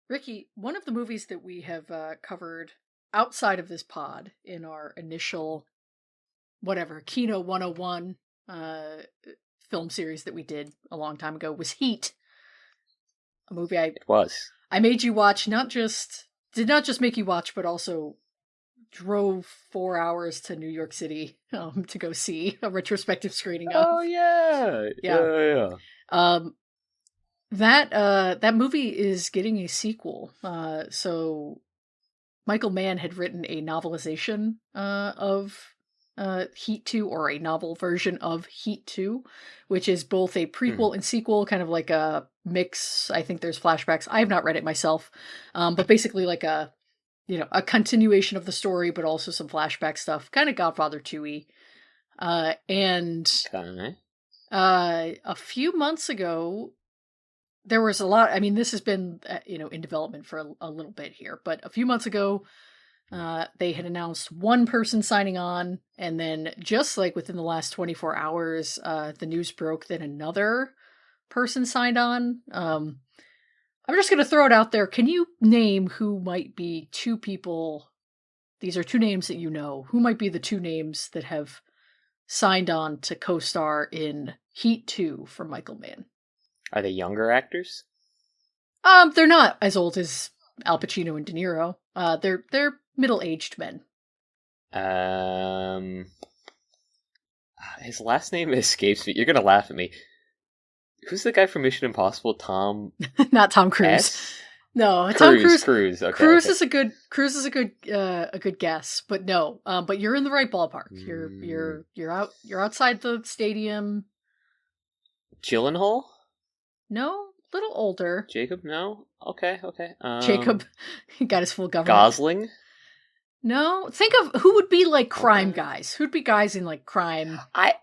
Ricky, one of the movies that we have covered outside of this pod in our initial, whatever, Kino 101 film series that we did a long time ago was Heat. A movie It was. I made you watch, did not just make you watch, but also drove 4 hours to New York City to go see a retrospective screening of. Oh, yeah. Yeah. That movie is getting a sequel. So Michael Mann had written a novelization of Heat 2, or a novel version of Heat 2, which is both a prequel and sequel, kind of like a mix. I think there's flashbacks. I have not read it myself, but basically like a continuation of the story, but also some flashback stuff, kind of Godfather 2-y. A few months ago, there was a lot. I mean, this has been, in development for a little bit here, but a few months ago, they had announced one person signing on, and then just like within the last 24 hours, the news broke that another person signed on. I'm just going to throw it out there. Can you name who might be two people? These are two names that you know. Who might be the two names that have signed on to co-star in Heat 2 from Michael Mann? Are they younger actors? They're not as old as Al Pacino and De Niro. They're middle-aged men. His last name escapes me. You're going to laugh at me. Who's the guy from Mission Impossible? Tom? Not Tom Cruise. S? No, Tom Cruise. Okay, Cruise is a good guess, but no. But you're in the right ballpark. You're outside the stadium. Gyllenhaal? No, little older. Jacob? No. Okay. Jacob, he got his full government. Gosling? No, think of who would be like crime guys. Who'd be guys in like crime? I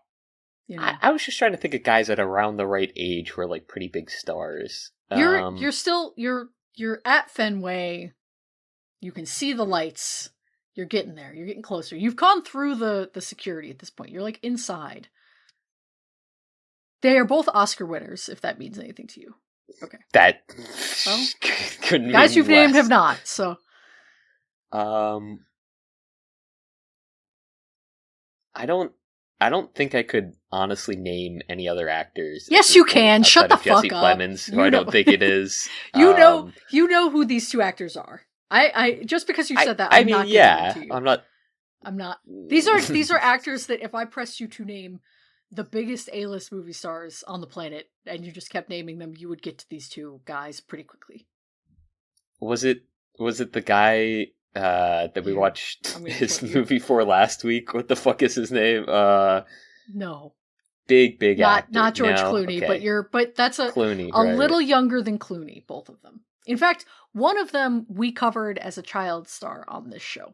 was just trying to think of guys at around the right age who are like pretty big stars. You're at Fenway. You can see the lights. You're getting there. You're getting closer. You've gone through the security at this point. You're like inside. They are both Oscar winners, if that means anything to you. Okay. That couldn't guys you've named have not, so. I don't think I could honestly name any other actors. Yes, you can. Shut the fuck Jesse up. Plemons, who I don't think it is. You know who these two actors are. I just because you said that, I'm not giving it to you. I'm not. These are actors that if I pressed you to name the biggest A-list movie stars on the planet, and you just kept naming them, you would get to these two guys pretty quickly. Was it the guy that we watched his movie for last week? What the fuck is his name? No. Big actor. Not George Clooney, okay. but that's Clooney, little younger than Clooney, both of them. In fact, one of them we covered as a child star on this show.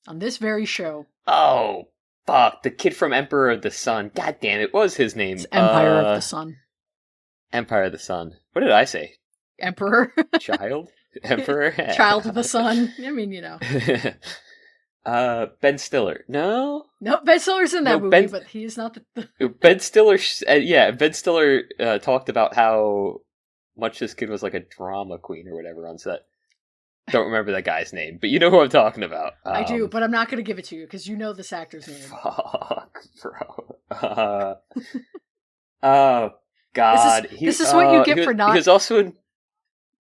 On this very show. Oh, fuck. The kid from Emperor of the Sun. God damn it. What was his name? It's Empire of the Sun. Empire of the Sun. What did I say? Emperor. Child? Emperor? Child of the Sun. I mean, Ben Stiller. No, Ben Stiller's in that movie, but he's not the... Ben Stiller, Ben Stiller talked about how much this kid was like a drama queen or whatever on set. Don't remember that guy's name, but you know who I'm talking about. I do, but I'm not going to give it to you, because you know this actor's name. Fuck, bro. Oh, God. This is what you get for not... He was also in...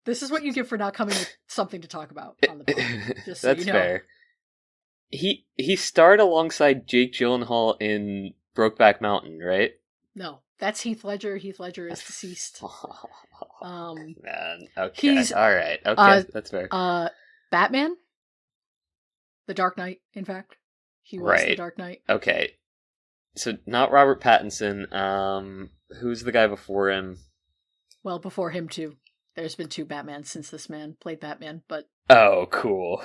This is what you get for not coming with something to talk about on the podcast. Just so That's you know. fair. He starred alongside Jake Gyllenhaal in Brokeback Mountain, right? No, that's Heath Ledger. Heath Ledger is deceased. Man, okay, all right, okay, that's fair. Batman, The Dark Knight. In fact, he was The Dark Knight. Okay, so not Robert Pattinson. Who's the guy before him? Well, before him too. There's been two Batmans since this man played Batman, but... Oh, cool.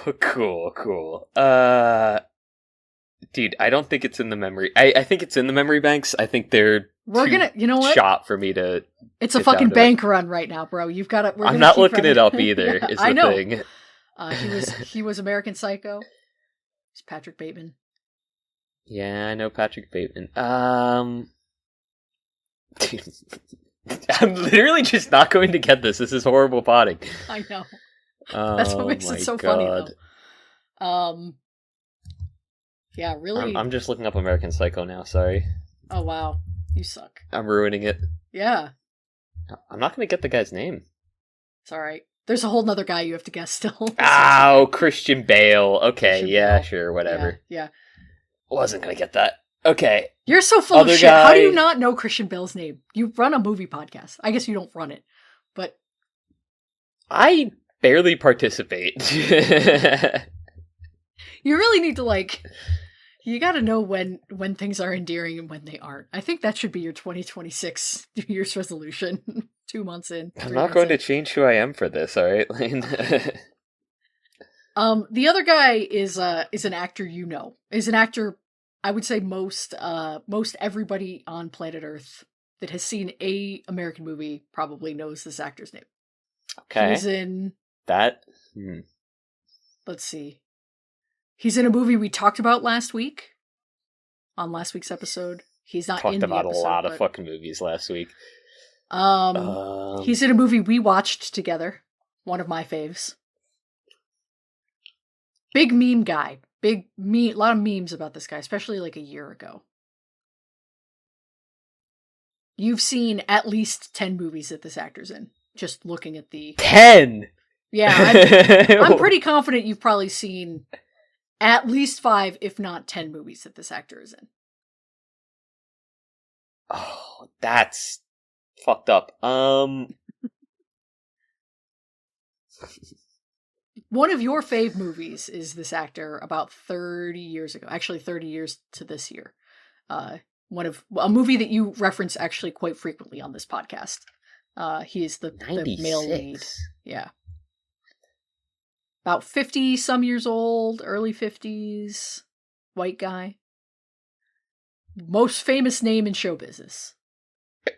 Dude, I don't think it's in the memory... I think it's in the memory banks. I think they're you know what? shot for me to... It's a fucking bank run right now, bro. You've got to... I'm not looking it up either, is the I know. thing. He was American Psycho. He's Patrick Bateman. Yeah, I know Patrick Bateman. Dude... I'm literally just not going to get this. This is horrible potting. I know. That's what makes it so funny, though. Yeah, really. I'm just looking up American Psycho now. Sorry. Oh wow, you suck. I'm ruining it. Yeah, I'm not going to get the guy's name. it's all right. There's a whole nother guy you have to guess still. Oh, Christian Bale. Okay, Christian yeah, Bale. sure, whatever. Yeah. Wasn't going to get that. Okay. You're so full Other of shit. guy- How do you not know Christian Bale's name? You run a movie podcast. I guess you don't run it, but I barely participate. you really need to you got to know when things are endearing and when they aren't. I think that should be your 2026 New Year's resolution. 2 months in. I'm not going to change who I am for this, alright, Lane? The other guy is an actor is an actor. I would say most everybody on planet Earth that has seen a American movie probably knows this actor's name. Okay. He's in that. Let's see. He's in a movie we talked about last week. On last week's episode. He's not Talked in the about episode, a lot of fucking movies last week. He's in a movie we watched together. One of my faves. Big meme guy. A lot of memes about this guy, especially like a year ago. You've seen at least 10 movies that this actor's in. Just looking at the 10. Yeah, I'm pretty confident you've probably seen at least 5, if not 10 movies that this actor is in. Oh, that's fucked up. One of your fave movies is this actor about 30 years ago. Actually, 30 years to this year. A movie that you reference actually quite frequently on this podcast. He is the male lead. Yeah. About 50 some years old, early 50s, white guy. Most famous name in show business.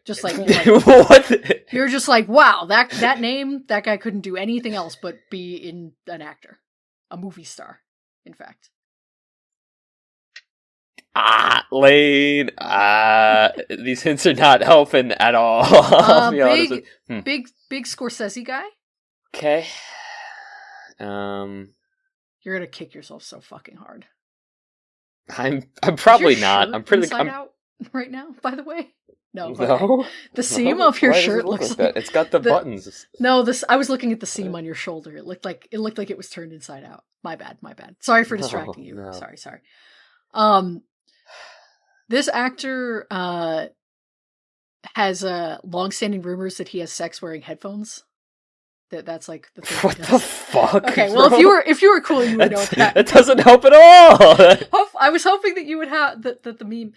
Just like what? You're just like, wow, that name, that guy couldn't do anything else but be in an actor. A movie star, in fact. Lane, these hints are not helping at all. I'll be honest with- big Scorsese guy. Okay. You're gonna kick yourself so fucking hard. I'm probably Is your not. shirt I'm pretty. inside out right now, by the way. No. Okay. No. The seam of your Why does shirt it look looks like that. It's got the buttons. No, I was looking at the seam on your shoulder. It looked like it was turned inside out. My bad. Sorry for distracting you. No. Sorry. This actor has long-standing rumors that he has sex wearing headphones. That's like the thing. What the fuck? Okay, well, bro? if you were cool, you would know that. That doesn't help at all. I was hoping that you would have the meme.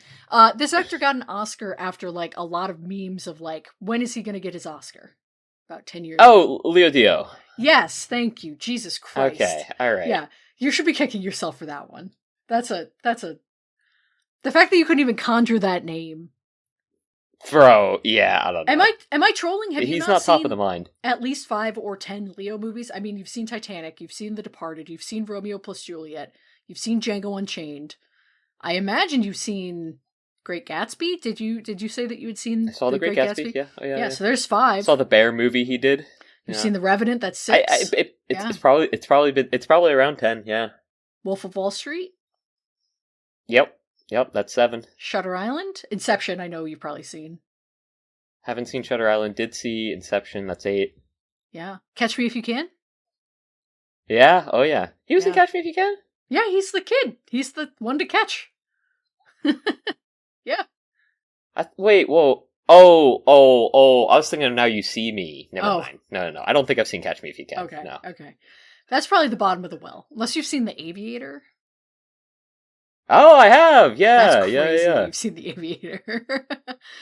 This actor got an Oscar after like a lot of memes of like, when is he going to get his Oscar? About 10 years. Oh, LeoDio. Yes, thank you. Jesus Christ. Okay, all right. Yeah, you should be kicking yourself for that one. That's a. The fact that you couldn't even conjure that name. Bro, yeah, I don't know. Am I trolling? Have you He's not not top seen of the mind. at least 5 or 10 Leo movies? I mean, you've seen Titanic, you've seen The Departed, you've seen Romeo plus Juliet, you've seen Django Unchained. I imagine you've seen Great Gatsby. Did you say that you had seen? I saw the Great Gatsby. Yeah. Oh, yeah. So there's 5. I saw the Bear movie he did. You've seen The Revenant. That's 6. It's probably around 10. Yeah. Wolf of Wall Street. Yep. That's 7. Shutter Island. Inception. I know you've probably seen. Haven't seen Shutter Island. Did see Inception. That's 8. Yeah. Catch Me If You Can. Yeah. Oh yeah. He was in Catch Me If You Can. Yeah, he's the kid. He's the one to catch. Yeah. Wait. Whoa. Oh. I was thinking of Now You See Me. Never mind. No. I don't think I've seen Catch Me If You Can. Okay. No. Okay. That's probably the bottom of the well. Unless you've seen The Aviator. Oh, I have. Yeah. That's crazy Yeah. You've seen The Aviator.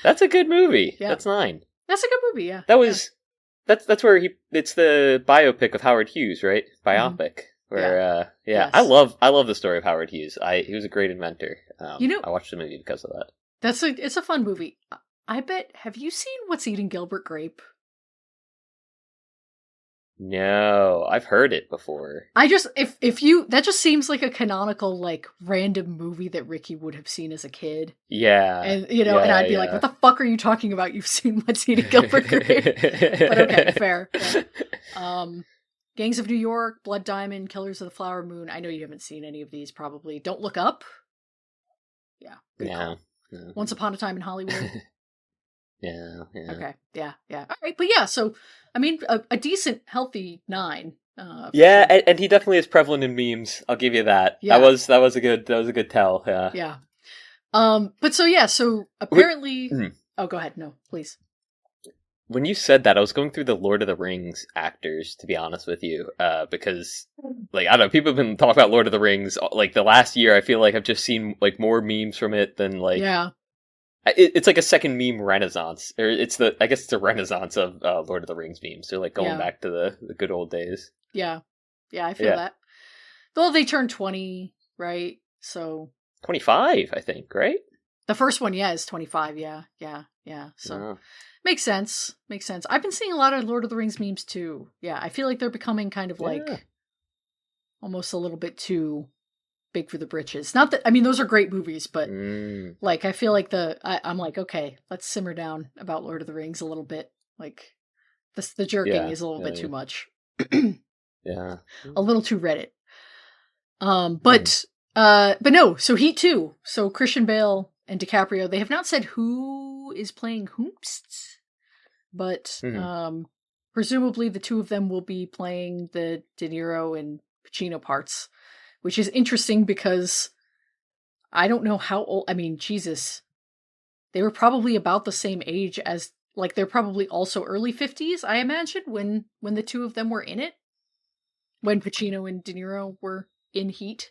That's a good movie. Yeah. That's 9. That's a good movie, yeah. That was that's where it's the biopic of Howard Hughes, right? Biopic. Where Yes. I love the story of Howard Hughes. He was a great inventor. I watched the movie because of that. It's a fun movie. I bet, have you seen What's Eating Gilbert Grape? No, I've heard it before. That just seems like a canonical, like, random movie that Ricky would have seen as a kid. Yeah. And, and I'd be like, what the fuck are you talking about? You've seen What's Eating Gilbert Grape? But okay, fair. Gangs of New York, Blood Diamond, Killers of the Flower Moon. I know you haven't seen any of these probably. Don't Look Up. Yeah, good call. No. Once Upon a Time in Hollywood. Yeah. Okay, yeah. All right, but yeah, so, I mean, a decent, healthy 9. Yeah, and he definitely is prevalent in memes. I'll give you that. Yeah. That was a good tell. Yeah. Yeah. But so apparently. Oh, go ahead. No, please. When you said that, I was going through the Lord of the Rings actors, to be honest with you, because, like, I don't know, people have been talking about Lord of the Rings, like, the last year. I feel like I've just seen, like, more memes from it than, like, yeah, it's like a second meme renaissance, or I guess it's a renaissance of Lord of the Rings memes. They're like going back to the good old days. Yeah, I feel that. Well, they turned 20, right? So 25, I think, right? The first one, is 25. Yeah. So makes sense. I've been seeing a lot of Lord of the Rings memes too. Yeah, I feel like they're becoming kind of like almost a little bit too big for the britches. Not that, I mean, those are great movies, but like, I feel like I'm like, okay, let's simmer down about Lord of the Rings a little bit. Like, the jerking is a little bit too much. Yeah. A little too Reddit. But no, so Heat 2. So Christian Bale and DiCaprio, they have not said who is playing whomst, but presumably the two of them will be playing the De Niro and Pacino parts, which is interesting because I don't know how old, I mean, Jesus, they were probably about the same age as, like, they're probably also early 50s, I imagine, when the two of them were in it. When Pacino and De Niro were in Heat.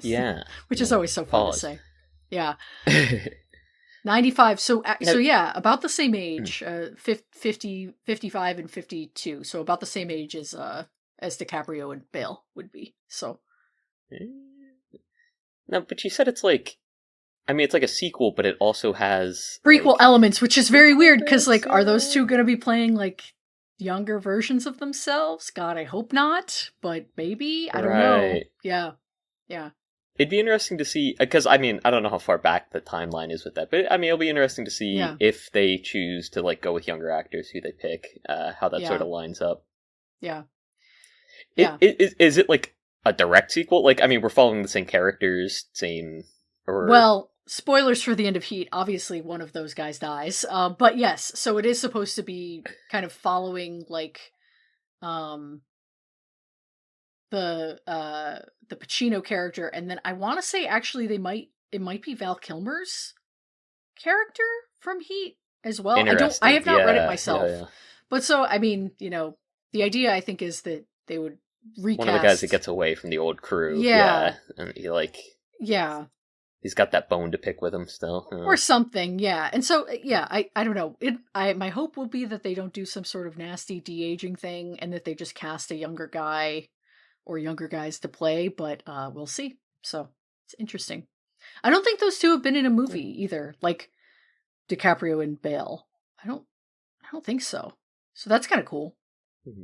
Yeah. Which is always so fun to say. Yeah. 95. So yeah, about the same age, 50, 55 and 52. So about the same age as DiCaprio and Bale would be. So. No, but you said it's like, I mean, it's like a sequel, but it also has prequel like, elements, which is very weird because, like, are those two going to be playing like younger versions of themselves? God, I hope not, but maybe. I don't know. Yeah. It'd be interesting to see, because, I mean, I don't know how far back the timeline is with that, but, I mean, it'll be interesting to see if they choose to, like, go with younger actors, who they pick, how that sort of lines up. Yeah. Is it, like, a direct sequel? Like, I mean, we're following the same characters, or... Well, spoilers for the end of Heat. Obviously, one of those guys dies. But yes, so it is supposed to be kind of following, like, the Pacino character, and then I want to say actually it might be Val Kilmer's character from Heat as well. I have not read it myself. But so, I mean, you know, the idea I think is that they would recast one of the guys that gets away from the old crew. And he he's got that bone to pick with him still. Or something, yeah. And so, yeah, I don't know. My hope will be that they don't do some sort of nasty de-aging thing and that they just cast a younger guy or younger guys to play, but we'll see. So, it's interesting. I don't think those two have been in a movie either, like DiCaprio and Bale. I don't think so. So that's kind of cool. Mm-hmm.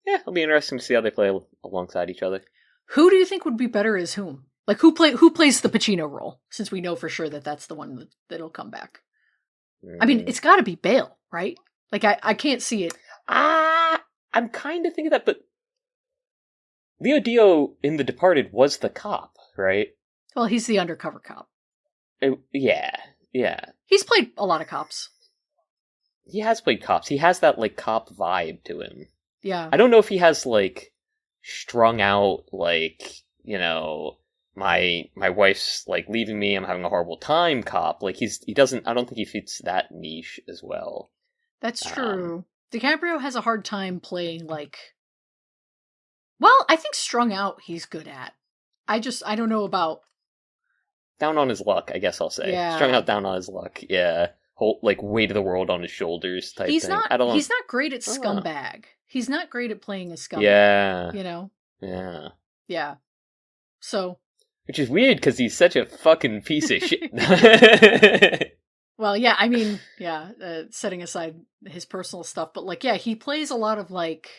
Yeah, it'll be interesting to see how they play alongside each other. Who do you think would be better as whom? Like, who plays the Pacino role? Since we know for sure that that's the one that'll come back. I mean, it's got to be Bale, right? Like, I can't see it. I'm kind of thinking that, but LeoDio in The Departed was the cop, right? Well, he's the undercover cop. Yeah. He's played a lot of cops. He has played cops. He has that, like, cop vibe to him. Yeah. I don't know if he has, like, strung out, like, you know, my wife's, like, leaving me, I'm having a horrible time cop. Like, I don't think he fits that niche as well. That's true. DiCaprio has a hard time playing, like... Well, I think strung out he's good at. I don't know about... Down on his luck, I guess I'll say. Yeah. Strung out down on his luck, yeah. Whole, like, weight of the world on his shoulders type thing. He's not great at scumbag. He's not great at playing a scumbag. Yeah. You know? Yeah. Yeah. So... Which is weird, because he's such a fucking piece of shit. Well, yeah, I mean, setting aside his personal stuff, but, like, yeah, he plays a lot of, like,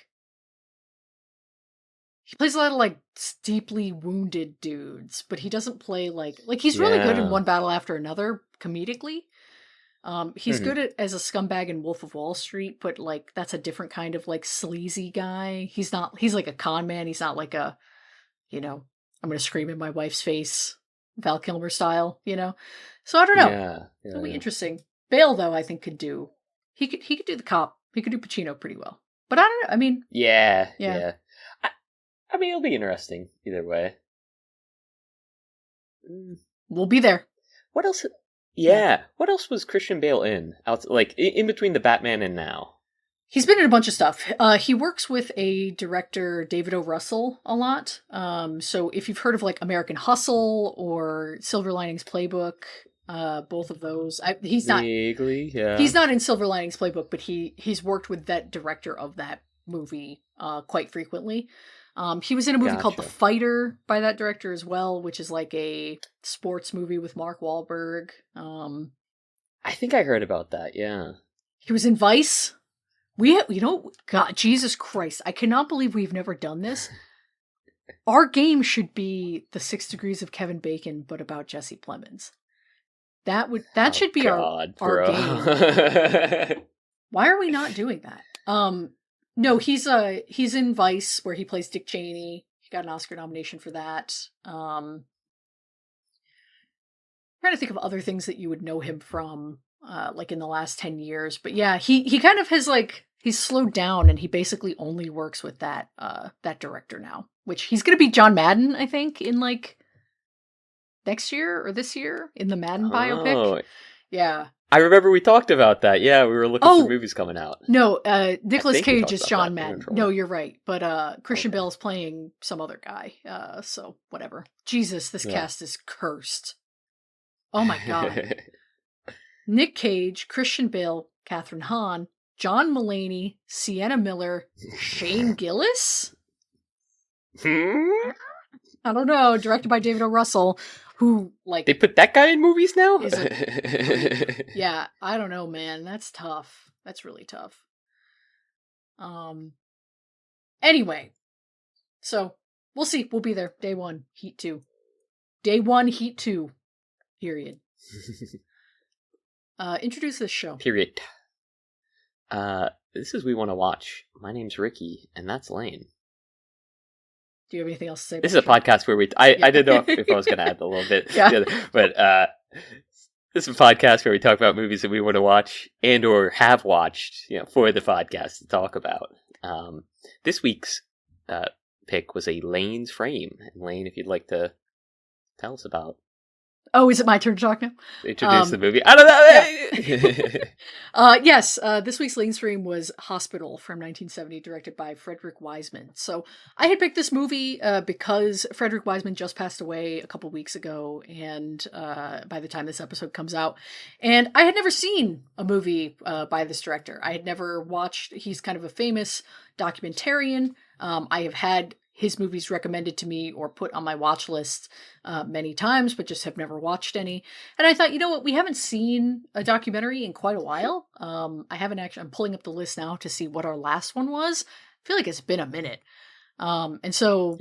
deeply wounded dudes, but he doesn't play, like, he's really good in One Battle After Another, comedically. He's good as a scumbag in Wolf of Wall Street, but like that's a different kind of like sleazy guy. He's like a con man. He's not like a, I'm gonna scream in my wife's face, Val Kilmer style, So I don't know. Yeah. It'll be interesting. Bale though, I think he could do the cop. He could do Pacino pretty well. But I don't know. I mean, yeah. I mean, it'll be interesting either way. We'll be there. What else? Yeah. What else was Christian Bale in? Like in between the Batman and now? He's been in a bunch of stuff. He works with a director, David O. Russell, a lot. So if you've heard of like American Hustle or Silver Linings Playbook, both of those, he's not. Vaguely, yeah. He's not in Silver Linings Playbook, but he's worked with that director of that movie quite frequently. He was in a movie called The Fighter by that director as well, which is like a sports movie with Mark Wahlberg. I think I heard about that, yeah. He was in Vice. God, Jesus Christ, I cannot believe we've never done this. Our game should be the 6 Degrees of Kevin Bacon, but about Jesse Plemons. That should be our game. Why are we not doing that? No, he's in Vice where he plays Dick Cheney. He got an Oscar nomination for that. I'm trying to think of other things that you would know him from, like in the last 10 years. But yeah, he kind of has like, he's slowed down and he basically only works with that director now, which he's going to be John Madden, I think, in like next year or this year in the Madden biopic. Yeah. I remember we talked about that. Yeah, we were looking for movies coming out. No, Nicolas Cage is John Madden. No, you're right. But Christian Bale is playing some other guy. So whatever. Jesus, this cast is cursed. Oh my God. Nick Cage, Christian Bale, Catherine Hahn, John Mulaney, Sienna Miller, Shane Gillis? I don't know. Directed by David O. Russell, who like they put that guy in movies now. Yeah, I don't know, man. That's tough. That's really tough. Anyway, so we'll see. We'll be there. Day 1, Heat 2. Day 1, Heat 2. Period. Introduce this show. Period. This is We Want to Watch. My name's Ricky, and that's Lane. Do you have anything else to say? This is a podcast where I didn't know if I was going to add a little bit. Yeah. But this is a podcast where we talk about movies that we want to watch and or have watched, for the podcast to talk about. This week's pick was a Lane's Frame. And Lane, if you'd like to tell us about. Oh, is it my turn to talk now? Introduce the movie. I don't know. Yeah. Yes, this week's Lane's Frame was Hospital from 1970, directed by Frederick Wiseman. So I had picked this movie because Frederick Wiseman just passed away a couple weeks ago, and by the time this episode comes out, and I had never seen a movie by this director. I had never watched. He's kind of a famous documentarian. I have had his movies recommended to me or put on my watch list many times, but just have never watched any. And I thought, you know what, we haven't seen a documentary in quite a while. I haven't actually, I'm pulling up the list now to see what our last one was. I feel like it's been a minute. And so,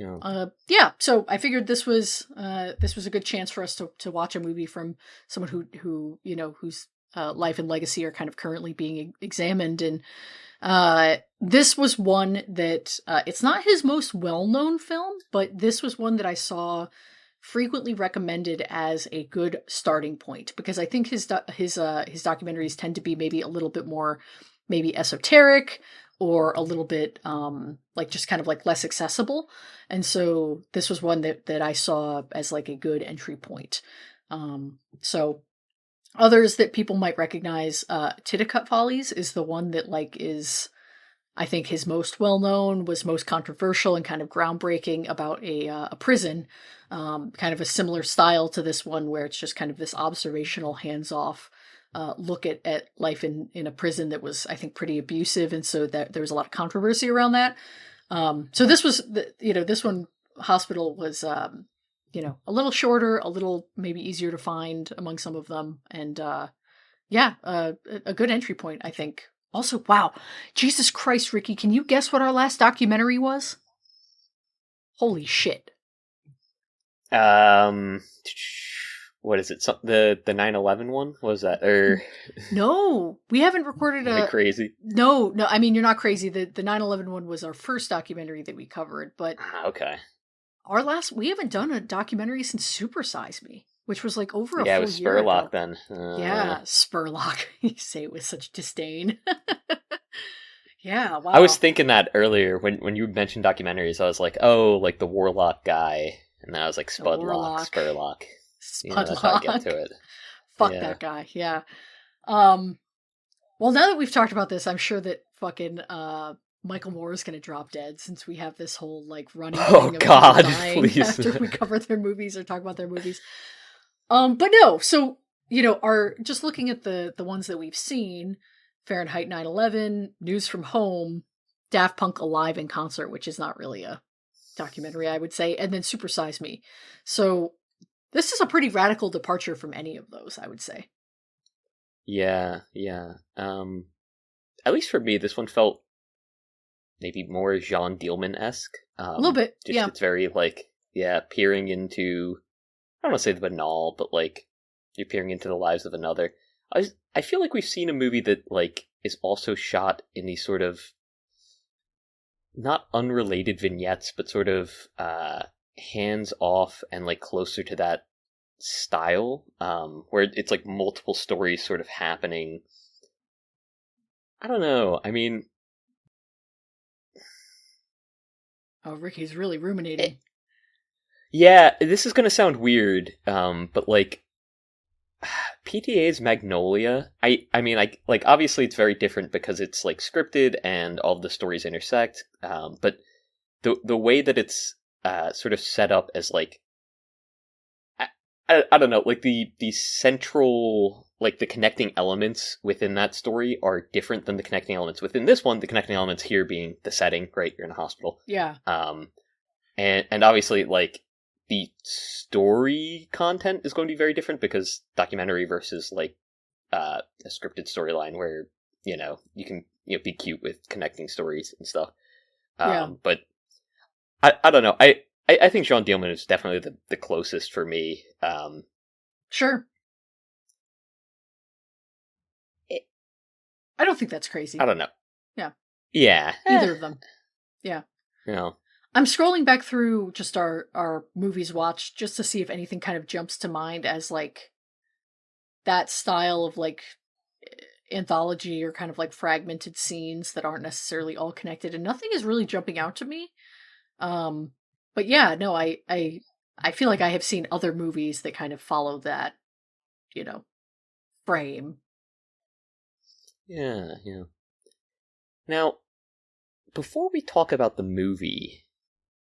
so I figured this was a good chance for us to watch a movie from someone who whose life and legacy are kind of currently being examined. And this was one that it's not his most well-known film, but this was one that I saw frequently recommended as a good starting point, because I think his documentaries tend to be maybe a little bit more maybe esoteric or a little bit like just kind of like less accessible. And so this was one that I saw as like a good entry point. So others that people might recognize, Titicut Follies is the one that like is, I think, his most well-known, was most controversial and kind of groundbreaking about a prison, kind of a similar style to this one where it's just kind of this observational, hands-off look at life in a prison that was, I think, pretty abusive, and so that there was a lot of controversy around that. So this was, this one, Hospital, was, a little shorter, a little maybe easier to find among some of them, and a good entry point, I think. Also, wow, Jesus Christ, Ricky, can you guess what our last documentary was? Holy shit. Was what is it? The 9/11 one? What was that? Or No, we haven't recorded am I crazy? No, I mean, you're not crazy. The 9/11 one was our first documentary that we covered, but Okay. we haven't done a documentary since Super Size Me, which was like over a Yeah, it full was year Spurlock ago. then. Yeah, Spurlock. You say it with such disdain. Yeah, I was wow. thinking that earlier when you mentioned documentaries. I was like, oh, like the Warlock guy, and then I was like The Spudlock, Warlock. Spurlock. That's how I get Spudlock. to it. Fuck Yeah. that guy. Yeah. Um well, now that we've talked about this, I'm sure that fucking Michael Moore is going to drop dead, since we have this whole like running Oh thing of people God, dying please. after we cover their movies or talk about their movies. But no, so our just looking at the ones that we've seen: Fahrenheit 9/11, News from Home, Daft Punk Alive in Concert, which is not really a documentary, I would say, and then Super Size Me. So this is a pretty radical departure from any of those, I would say. Yeah, yeah. At least for me, this one felt maybe more Jean Dielman-esque. A little bit, Just yeah. it's very like, yeah, peering into, I don't want to say the banal, but like you're peering into the lives of another. I feel like we've seen a movie that like is also shot in these sort of not unrelated vignettes, but sort of hands off and like closer to that style, where it's like multiple stories sort of happening. I don't know. I mean, Oh, Ricky's really ruminating. yeah, this is gonna sound weird, but like PTA's Magnolia. I mean, like obviously it's very different because it's like scripted and all of the stories intersect. But the way that it's sort of set up as like I don't know, like the central, like the connecting elements within that story are different than the connecting elements within this one. The connecting elements here being the setting, right? You're in a hospital. Yeah. And obviously like the story content is going to be very different because documentary versus like a scripted storyline where you can be cute with connecting stories and stuff. Yeah. But I don't know. I think Jean Dielman is definitely the closest for me. Sure. I don't think that's crazy. I don't know. Yeah. Yeah. Either of them. Yeah. You know. I'm scrolling back through just our movies watched just to see if anything kind of jumps to mind as like that style of like anthology or kind of like fragmented scenes that aren't necessarily all connected, and nothing is really jumping out to me. But yeah, no, I feel like I have seen other movies that kind of follow that, frame. Yeah. Yeah. Now, before we talk about the movie,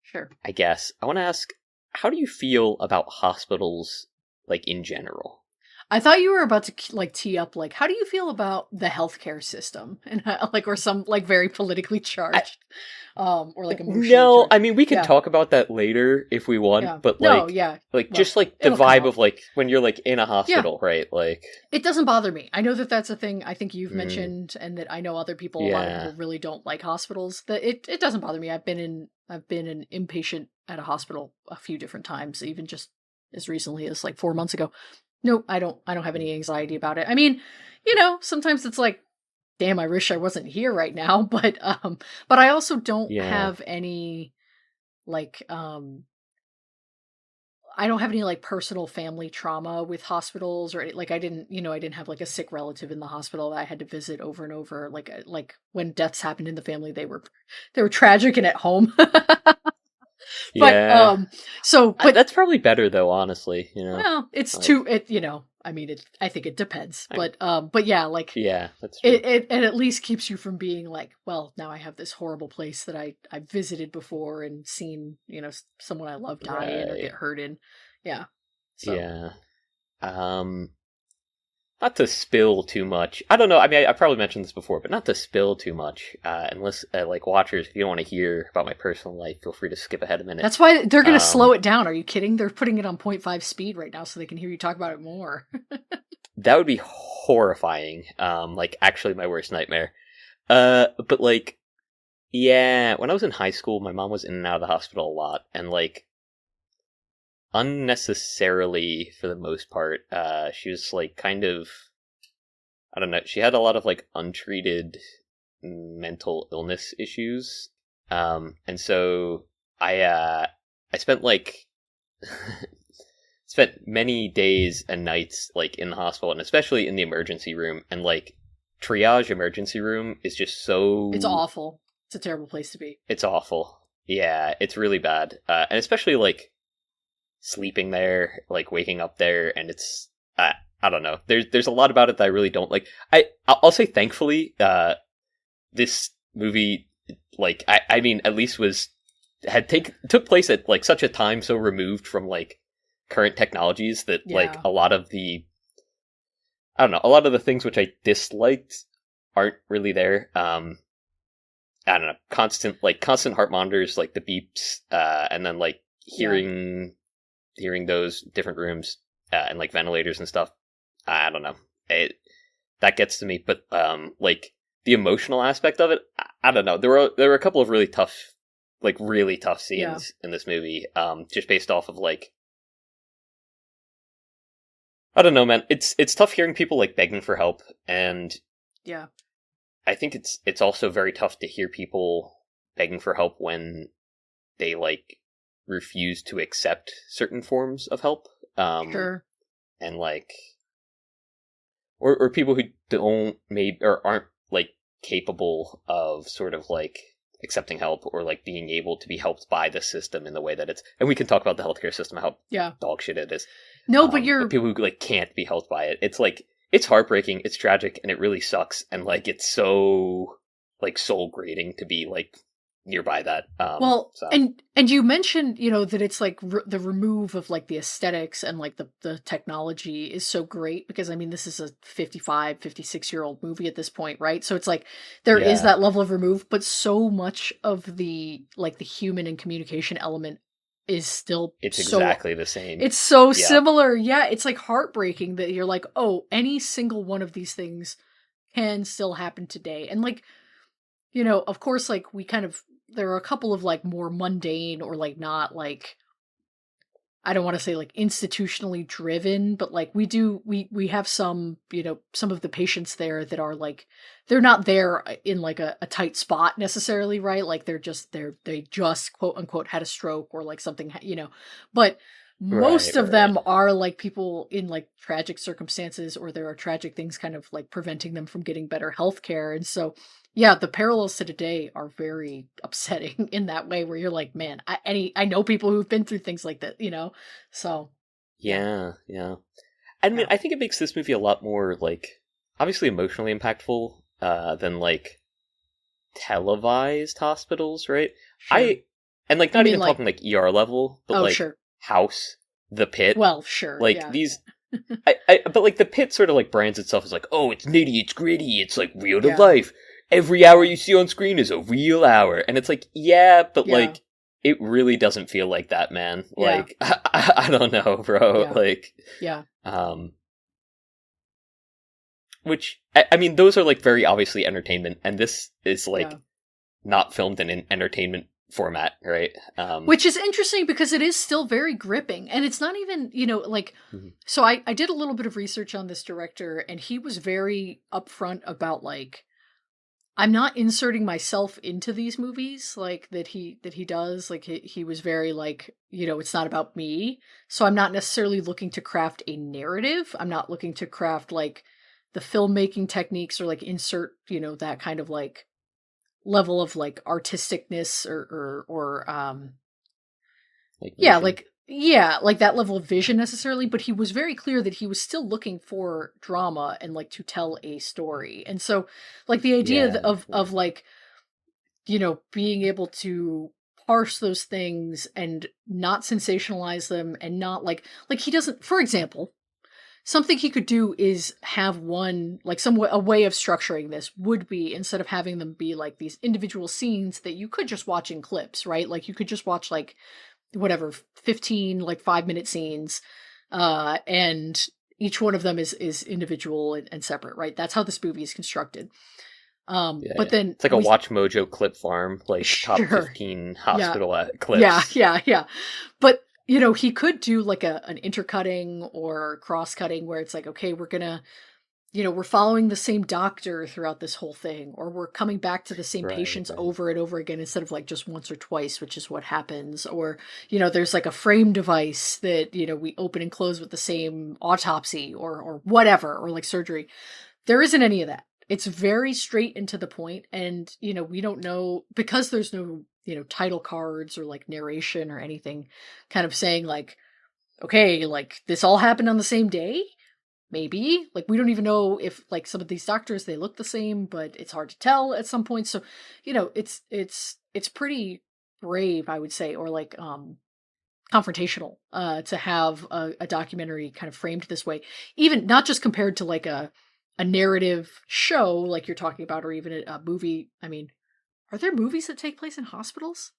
Sure. I guess I want to ask, how do you feel about hospitals, like in general? I thought you were about to like tee up like, how do you feel about the healthcare system, and like, or some like very politically charged, or like emotionally No, charged. I mean we can Yeah. talk about that later if we want, Yeah. but No, like, yeah. like Well, just like the it'll come vibe up. of like when you're like in a hospital, right? Like It doesn't bother me. I know that that's a thing I think you've mentioned, and that I know other people. A lot of Yeah. people really don't like hospitals. That it doesn't bother me. I've been an inpatient at a hospital a few different times, even just as recently as like 4 months ago. No, I don't have any anxiety about it. I mean, sometimes it's like, damn, I wish I wasn't here right now, but I also don't Yeah. have any like I don't have any like personal family trauma with hospitals, or like I didn't have like a sick relative in the hospital that I had to visit over and over. Like when deaths happened in the family, they were tragic and at home. But Yeah. but That's probably better though, honestly, well, it's like, too I mean, I think it depends. But yeah, like yeah, that's true. it at least keeps you from being like, well, now I have this horrible place that I visited before and seen, someone I love die in or Right. get hurt in. Yeah. So Yeah. Not to spill too much. I don't know. I mean, I probably mentioned this before, but not to spill too much. Unless, like, watchers, if you don't want to hear about my personal life, feel free to skip ahead a minute. that's why they're going to slow it down. Are you kidding? They're putting it on 0.5 speed right now so they can hear you talk about it more. That would be horrifying. Like, actually my worst nightmare. But, like, yeah, when I was in high school, my mom was in and out of the hospital a lot, and, like, unnecessarily for the most part. She was like kind of, I don't know, she had a lot of like untreated mental illness issues. And so I spent like spent many days and nights like in the hospital, and especially in the emergency room, and like triage emergency room is just so, It's awful. It's a terrible place to be. it's awful. Yeah, it's really bad. And especially like sleeping there, like waking up there, and it's I don't know. There's a lot about it that I really don't like. I'll say thankfully, this movie, like I mean, at least took place at like such a time so removed from like current technologies that like Yeah. a lot of the, I don't know, a lot of the things which I disliked aren't really there. I don't know, constant heart monitors, like the beeps, and then like hearing those different rooms, and like ventilators and stuff. I don't know, that gets to me. But like the emotional aspect of it, I don't know. There were a couple of really tough scenes in this movie, just based off of like, I don't know, man. It's tough hearing people like begging for help, and Yeah. I think it's also very tough to hear people begging for help when they like refuse to accept certain forms of help. Sure. And like, or people who don't maybe or aren't like capable of sort of like accepting help or like being able to be helped by the system in the way that it's. And we can talk about the healthcare system, how dog shit it is. No, but But people who like can't be helped by it. It's like, it's heartbreaking, it's tragic, and it really sucks. And like, it's so like soul grating to be like nearby that. Well, so. and you mentioned, that it's like the remove of like the aesthetics and like the technology is so great because I mean this is a 55, 56-year-old movie at this point, right? So it's like there is that level of remove, but so much of the like the human and communication element is still exactly the same. It's so similar. Yeah, it's like heartbreaking that you're like, oh, any single one of these things can still happen today. And like, of course, like there are a couple of like more mundane or like not like, I don't want to say like institutionally driven, but like we have some, some of the patients there that are like, they're not there in like a tight spot necessarily, right? Like they just quote unquote had a stroke or like something, but most of them are like people in like tragic circumstances, or there are tragic things kind of like preventing them from getting better health care. And so, yeah, the parallels to today are very upsetting in that way where you're like, man, I know people who've been through things like that, so. Yeah. I mean, I think it makes this movie a lot more like, obviously emotionally impactful, than like televised hospitals, right? Sure. And like not even talking like ER level, but like sure. House, The Pit. Well, sure. Like these, but like The Pit sort of like brands itself as like, oh, it's nitty, it's gritty, it's like real to life. Every hour you see on screen is a real hour. And it's like, like, it really doesn't feel like that, man. Like, I don't know, bro. Yeah. Like, yeah. Which, I mean, those are like very obviously entertainment, and this is like not filmed in an entertainment format, right? Which is interesting because it is still very gripping, and it's not even, like, so I did a little bit of research on this director, and he was very upfront about like, I'm not inserting myself into these movies like that he does. Like he was very like, it's not about me. So I'm not necessarily looking to craft a narrative. I'm not looking to craft like the filmmaking techniques or like insert, that kind of like level of like artisticness or like that level of vision necessarily, but he was very clear that he was still looking for drama and like to tell a story. And so like the idea of like, being able to parse those things and not sensationalize them and not like he doesn't, for example, something he could do is have a way of structuring this would be, instead of having them be like these individual scenes that you could just watch in clips, right? Like you could just watch like whatever 15 like 5-minute scenes, and each one of them is individual and separate, right? That's how this movie is constructed. But then it's like a Watch Mojo clip farm, like top 15 hospital clips. Yeah. But he could do like an intercutting or cross-cutting where it's like, okay, we're gonna, we're following the same doctor throughout this whole thing, or we're coming back to the same patients Right. over and over again instead of like just once or twice, which is what happens. Or, there's like a frame device that, we open and close with the same autopsy or whatever, or like surgery. There isn't any of that. It's very straight and to the point, and, we don't know, because there's no, title cards or like narration or anything kind of saying like, okay, like this all happened on the same day. Maybe, like, we don't even know if like some of these doctors, they look the same, but it's hard to tell at some point. So, it's pretty brave, I would say, or like confrontational to have a documentary kind of framed this way, even not just compared to like a narrative show like you're talking about, or even a movie. I mean, are there movies that take place in hospitals?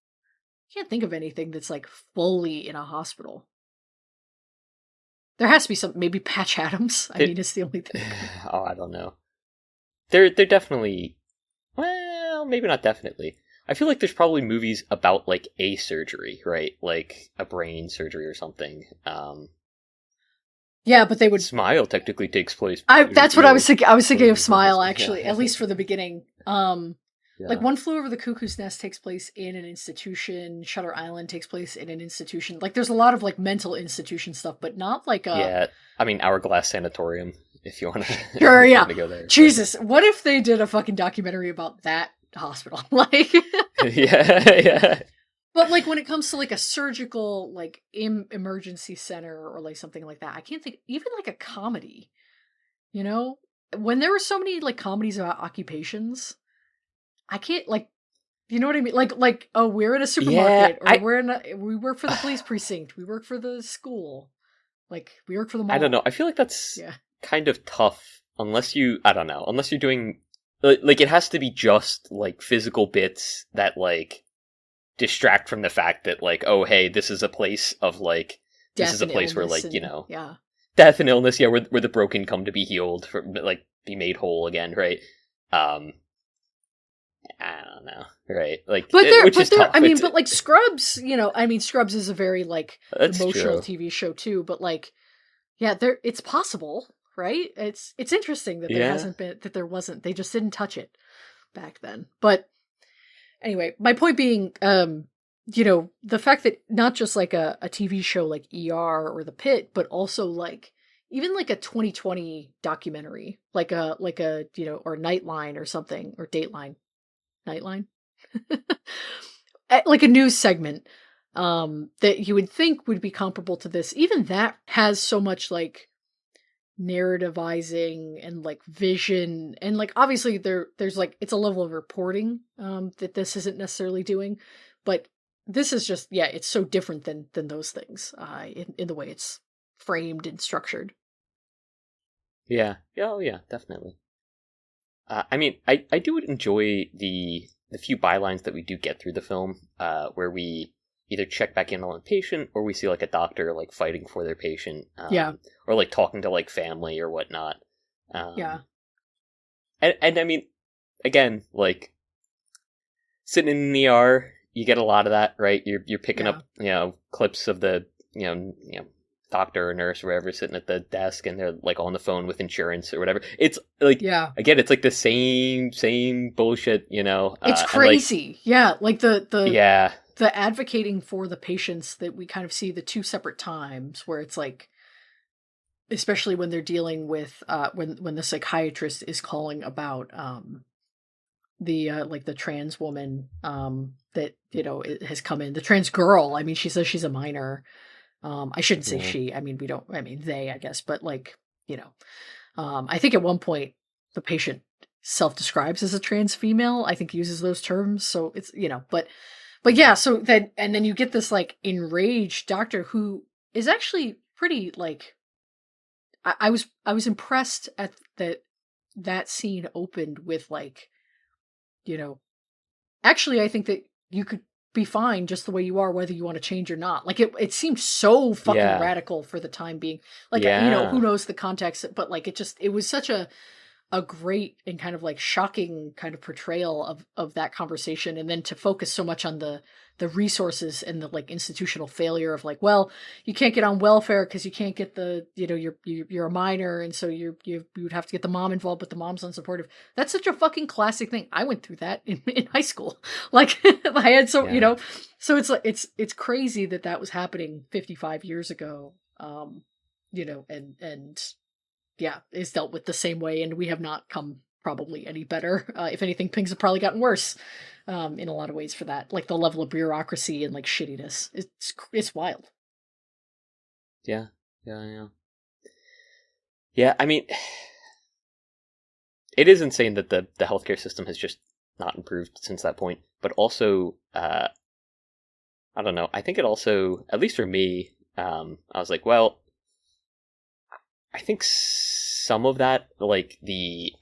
I can't think of anything that's like fully in a hospital. There has to be some, maybe Patch Adams. I mean, it's the only thing. Oh, I don't know. They're definitely, well, maybe not definitely. I feel like there's probably movies about like a surgery, right? Like a brain surgery or something. Yeah, but they would. Smile technically takes place. That's what I was thinking. I was thinking of Smile, actually, Yeah. at least for the beginning. Yeah. Like One Flew Over the Cuckoo's Nest takes place in an institution. Shutter Island takes place in an institution. Like there's a lot of like mental institution stuff, but not like a. Yeah, I mean Hourglass Sanatorium, if you want to. Sure, yeah. To go there. Jesus, what if they did a fucking documentary about that hospital? Like. Yeah. But like when it comes to like a surgical like emergency center or like something like that, I can't think, even like a comedy. When there were so many like comedies about occupations, I can't, like, you know what I mean? Like oh, we're in a supermarket, or we work for the police precinct, we work for the school, like we work for the mall. I don't know. I feel like that's kind of tough unless you're doing like it has to be just like physical bits that like distract from the fact that like, oh hey, this is a place of like death, this is a place where like death and illness, where the broken come to be healed, for like be made whole again, right? I don't know, right? Like, tough. I mean, but like Scrubs, Scrubs is a very like emotional true. TV show too. But like, it's possible, right? It's interesting that there hasn't been, that there wasn't. They just didn't touch it back then. But anyway, my point being, the fact that not just like a TV show like ER or The Pit, but also like even like a 2020 documentary, like a or Nightline or something, or Dateline. Nightline? Like a news segment that you would think would be comparable to this. Even that has so much like narrativizing and like vision, and like obviously there's like, it's a level of reporting that this isn't necessarily doing, but this is just, it's so different than those things in the way it's framed and structured. Yeah. Oh yeah, definitely. I mean, I do enjoy the few bylines that we do get through the film, where we either check back in on a patient, or we see like a doctor like fighting for their patient, or like talking to like family or whatnot. And I mean, again, like sitting in the ER, you get a lot of that, right? You're picking up clips of the doctor or nurse or whatever sitting at the desk, and they're like on the phone with insurance or whatever. It's like, again, it's like the same bullshit, it's crazy. Like the the advocating for the patients that we kind of see the two separate times, where it's like, especially when they're dealing with when the psychiatrist is calling about the trans woman that it has come in, the trans girl. I mean, she says she's a minor. I shouldn't say she. I mean, they, I guess, but like, I think at one point the patient self-describes as a trans female. I think uses those terms. So it's, but yeah. So then, and then you get this like enraged doctor who is actually pretty like, I was impressed at that scene opened with like, actually, I think that you could be fine just the way you are, whether you want to change or not. Like it seemed so fucking radical for the time being. Like, who knows the context, but like it was such a a great and kind of like shocking kind of portrayal of that conversation, and then to focus so much on the resources and the like institutional failure of like, well, you can't get on welfare because you can't get the, you know, you're a minor, and so you would have to get the mom involved, but the mom's unsupportive. That's such a fucking classic thing. I went through that in high school. Like I had so, you know, so it's like it's crazy that was happening 55 years ago. You know, and yeah, is dealt with the same way, and we have not come probably any better. If anything, things have probably gotten worse in a lot of ways for that. Like the level of bureaucracy and like shittiness, it's wild. Yeah. I mean, it is insane that the healthcare system has just not improved since that point. But also, I don't know. I think it also, at least for me, I was like, well, I think some of that, like the,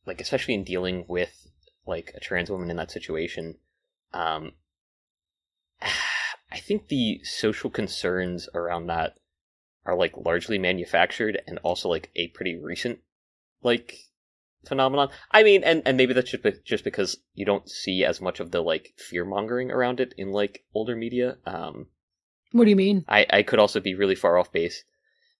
like especially in dealing with like a trans woman in that situation, I think the social concerns around that are like largely manufactured and also like a pretty recent like phenomenon. I mean, and maybe that's just because you don't see as much of the like fear mongering around it in like older media. What do you mean? I could also be really far off base.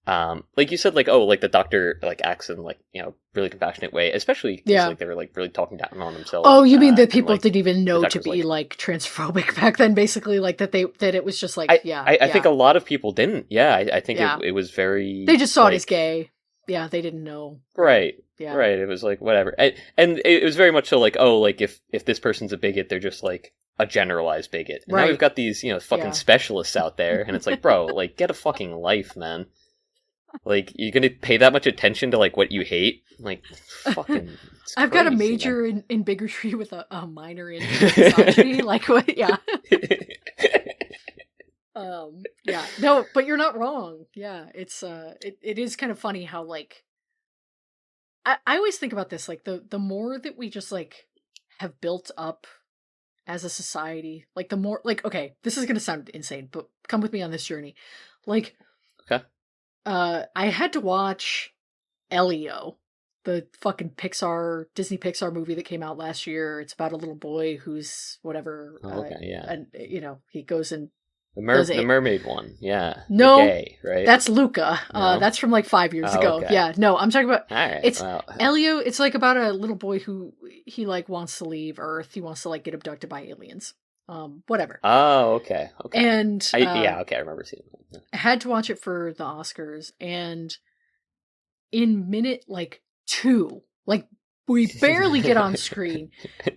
Like you said, like, oh, like the doctor like acts in like, you know, really compassionate way, especially because like they were like really talking down on themselves. Oh, you mean that people didn't even know to be like transphobic back then, basically, like that it was just like, I think a lot of people didn't. Yeah, I think it was very. They just saw it as gay. Yeah, they didn't know. Right. Yeah. Right. It was like whatever, and it was very much so like, oh, like if this person's a bigot, they're just like a generalized bigot. And now we've got these, you know, fucking specialists out there, and it's like, bro, like get a fucking life, man. Like, you're gonna pay that much attention to like what you hate? Like, fucking. I've got a major in bigotry with a minor in misogyny. Like, what? Yeah. Yeah. No, but you're not wrong. Yeah, it's it is kind of funny how like I always think about this, like the more that we just like have built up as a society, like the more like, okay, this is gonna sound insane, but come with me on this journey. Like, okay. I had to watch LeoDio, the fucking Disney Pixar movie that came out last year. It's about a little boy who's whatever. And you know, he goes and the mermaid one, yeah. No, gay, right? That's Luca. No? That's from like 5 years ago. Okay. Yeah, no, I'm talking about. All right, it's LeoDio. It's like about a little boy who he like wants to leave Earth. He wants to like get abducted by aliens. Whatever. Oh, okay. And I remember seeing that. I had to watch it for the Oscars, and in minute like 2, like we barely get on screen,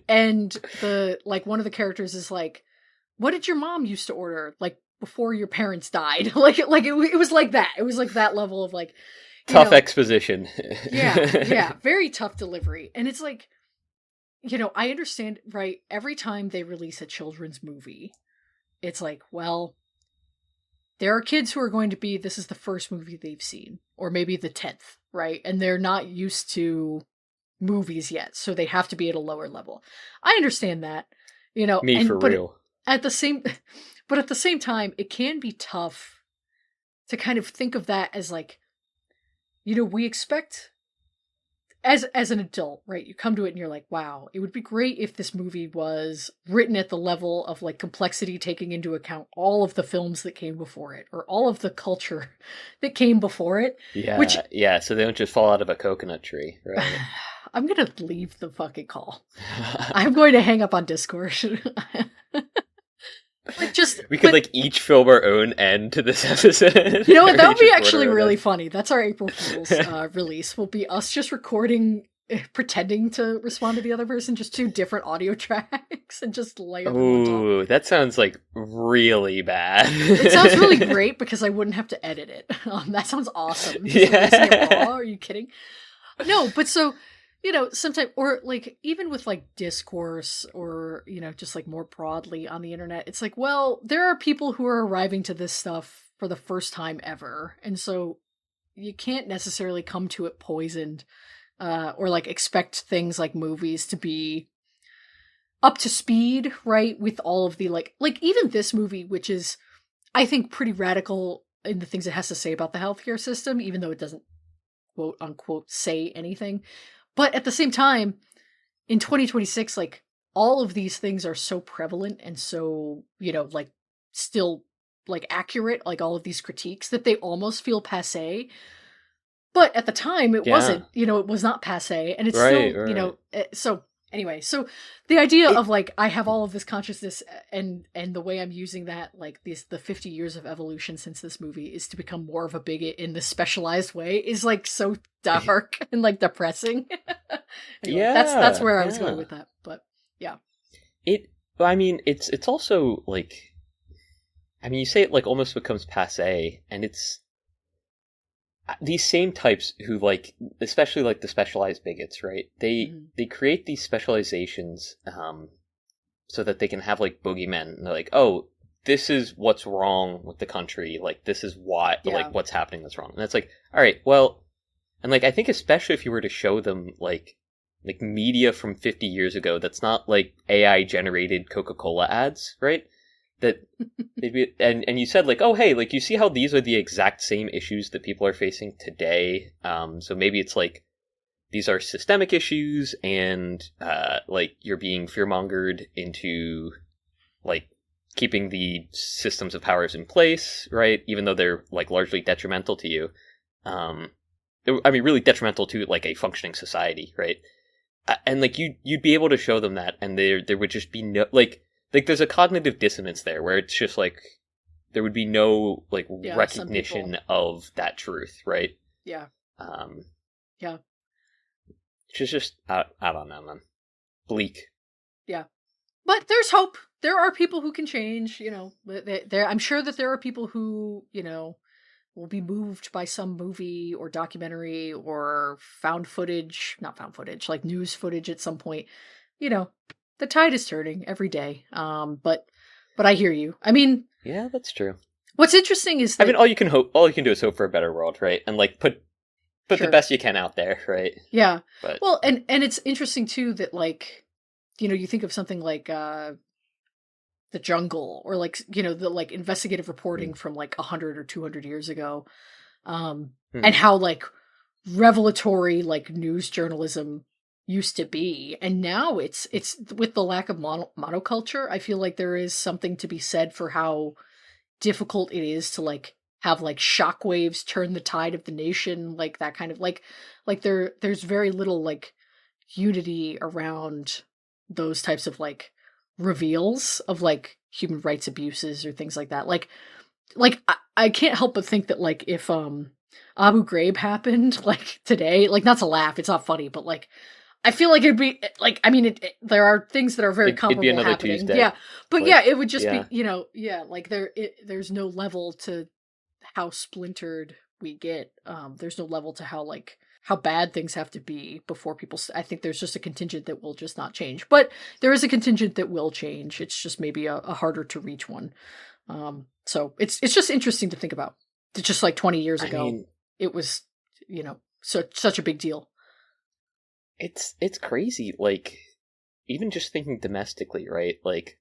and the like one of the characters is like, "What did your mom used to order like before your parents died?" like it was like that. It was like that level of like tough exposition. yeah, very tough delivery, and it's like. You know, I understand, right? Every time they release a children's movie, it's like, well, there are kids who are going to be, this is the first movie they've seen, or maybe the 10th, right? And they're not used to movies yet, so they have to be at a lower level. I understand that, you know. Real. At the same time, it can be tough to kind of think of that as like, you know, we expect... As an adult, right, you come to it and you're like, wow, it would be great if this movie was written at the level of like complexity, taking into account all of the films that came before it, or all of the culture that came before it. Yeah, so they don't just fall out of a coconut tree, right? I'm going to leave the fucking call. I'm going to hang up on Discord. We could like each film our own end to this episode. You know what? That would be actually really funny. That's our April Fool's release. Will be us just recording, pretending to respond to the other person, just 2 different audio tracks, and just layer them on top. Ooh, that sounds like really bad. It sounds really great because I wouldn't have to edit it. That sounds awesome. Yeah. Are you kidding? No, but so. You know, sometimes, or like, even with like discourse or, you know, just like more broadly on the internet, it's like, well, there are people who are arriving to this stuff for the first time ever. And so you can't necessarily come to it poisoned, or like expect things like movies to be up to speed, right? With all of the like even this movie, which is, I think, pretty radical in the things it has to say about the healthcare system, even though it doesn't quote unquote say anything. But at the same time, in 2026, like all of these things are so prevalent and so, like still like accurate, like all of these critiques that they almost feel passé. But at the time it Yeah. wasn't, it was not passé, and it's Right, still, right. so anyway, so the idea It, of like I have all of this consciousness and the way I'm using that, like the 50 years of evolution since this movie is to become more of a bigot in this specialized way is like so dark and like depressing. Anyway, that's yeah, where I was going yeah. with that. But yeah. I mean, it's also like, I mean, you say it like almost becomes passé, and it's these same types who like, especially like the specialized bigots, right? Mhm. They create these specializations, so that they can have like boogeymen. And they're like, oh, this is what's wrong with the country. Like, this is why, Yeah. like, what's happening that's wrong. And it's like, all right, well, and like, I think especially if you were to show them like media from 50 years ago, that's not like AI generated Coca-Cola ads, right? That they'd be, and you said like, oh hey, like you see how these are the exact same issues that people are facing today. So maybe it's like these are systemic issues, and like you're being fearmongered into like keeping the systems of powers in place, right? Even though they're like largely detrimental to you. I mean, really detrimental to like a functioning society, right? And like you'd be able to show them that, and there would just be no like there's a cognitive dissonance there where it's just like there would be no like Yeah, some recognition people. of that truth, right? Yeah. Um, Yeah. which is just I don't know, man, bleak. Yeah. But there's hope. There are people who can change, there I'm sure that there are people who, will be moved by some movie or documentary or not found footage, like news footage at some point. You know, the tide is turning every day. But I hear you. I mean, Yeah, that's true. what's interesting is I mean, that all you can do is hope for a better world, right? And like put the sure. best you can out there, right? Yeah. But Well, and it's interesting too that like, you think of something like The Jungle, or like, the like investigative reporting mm, from like 100 or 200 years ago, and hmm. how like revelatory like news journalism used to be, and now it's with the lack of monoculture. I feel like there is something to be said for how difficult it is to like have like shockwaves turn the tide of the nation, like that kind of like there's very little like unity around those types of like reveals of like human rights abuses or things like that. I can't help but think that like if Abu Ghraib happened like today, like not to laugh, it's not funny, but like I feel like it'd be like, I mean, there are things that are very It'd be comparable another happening. Tuesday. Yeah. But yeah, Like, it would just be, yeah. yeah, like there's no level to how splintered we get. There's no level to how bad things have to be before people. I think there's just a contingent that will just not change, but there is a contingent that will change. It's just maybe a harder to reach one. So it's just interesting to think about. It's just like 20 years I ago, mean, it was, such a big deal. it's crazy. Like, even just thinking domestically, right? Like,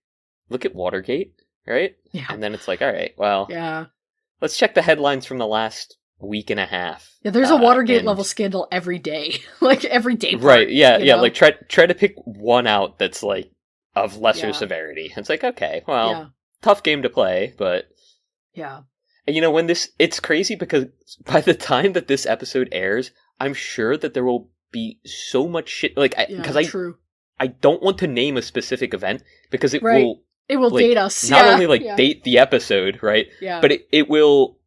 look at Watergate, right? Yeah. And then it's like, all right, well, Yeah. let's check the headlines from the last week and a half. Yeah, there's a Watergate And level scandal every day. Like every day right, part, yeah. Like, try to pick one out that's like of lesser Yeah. severity. It's like, okay, well, Yeah. tough game to play, but Yeah. and when it's crazy because by the time that this episode airs, I'm sure that there will be so much shit. Like, because True. I don't want to name a specific event because it Right. will It will like date us. not Yeah. only like Yeah. date the episode, right? Yeah. But it will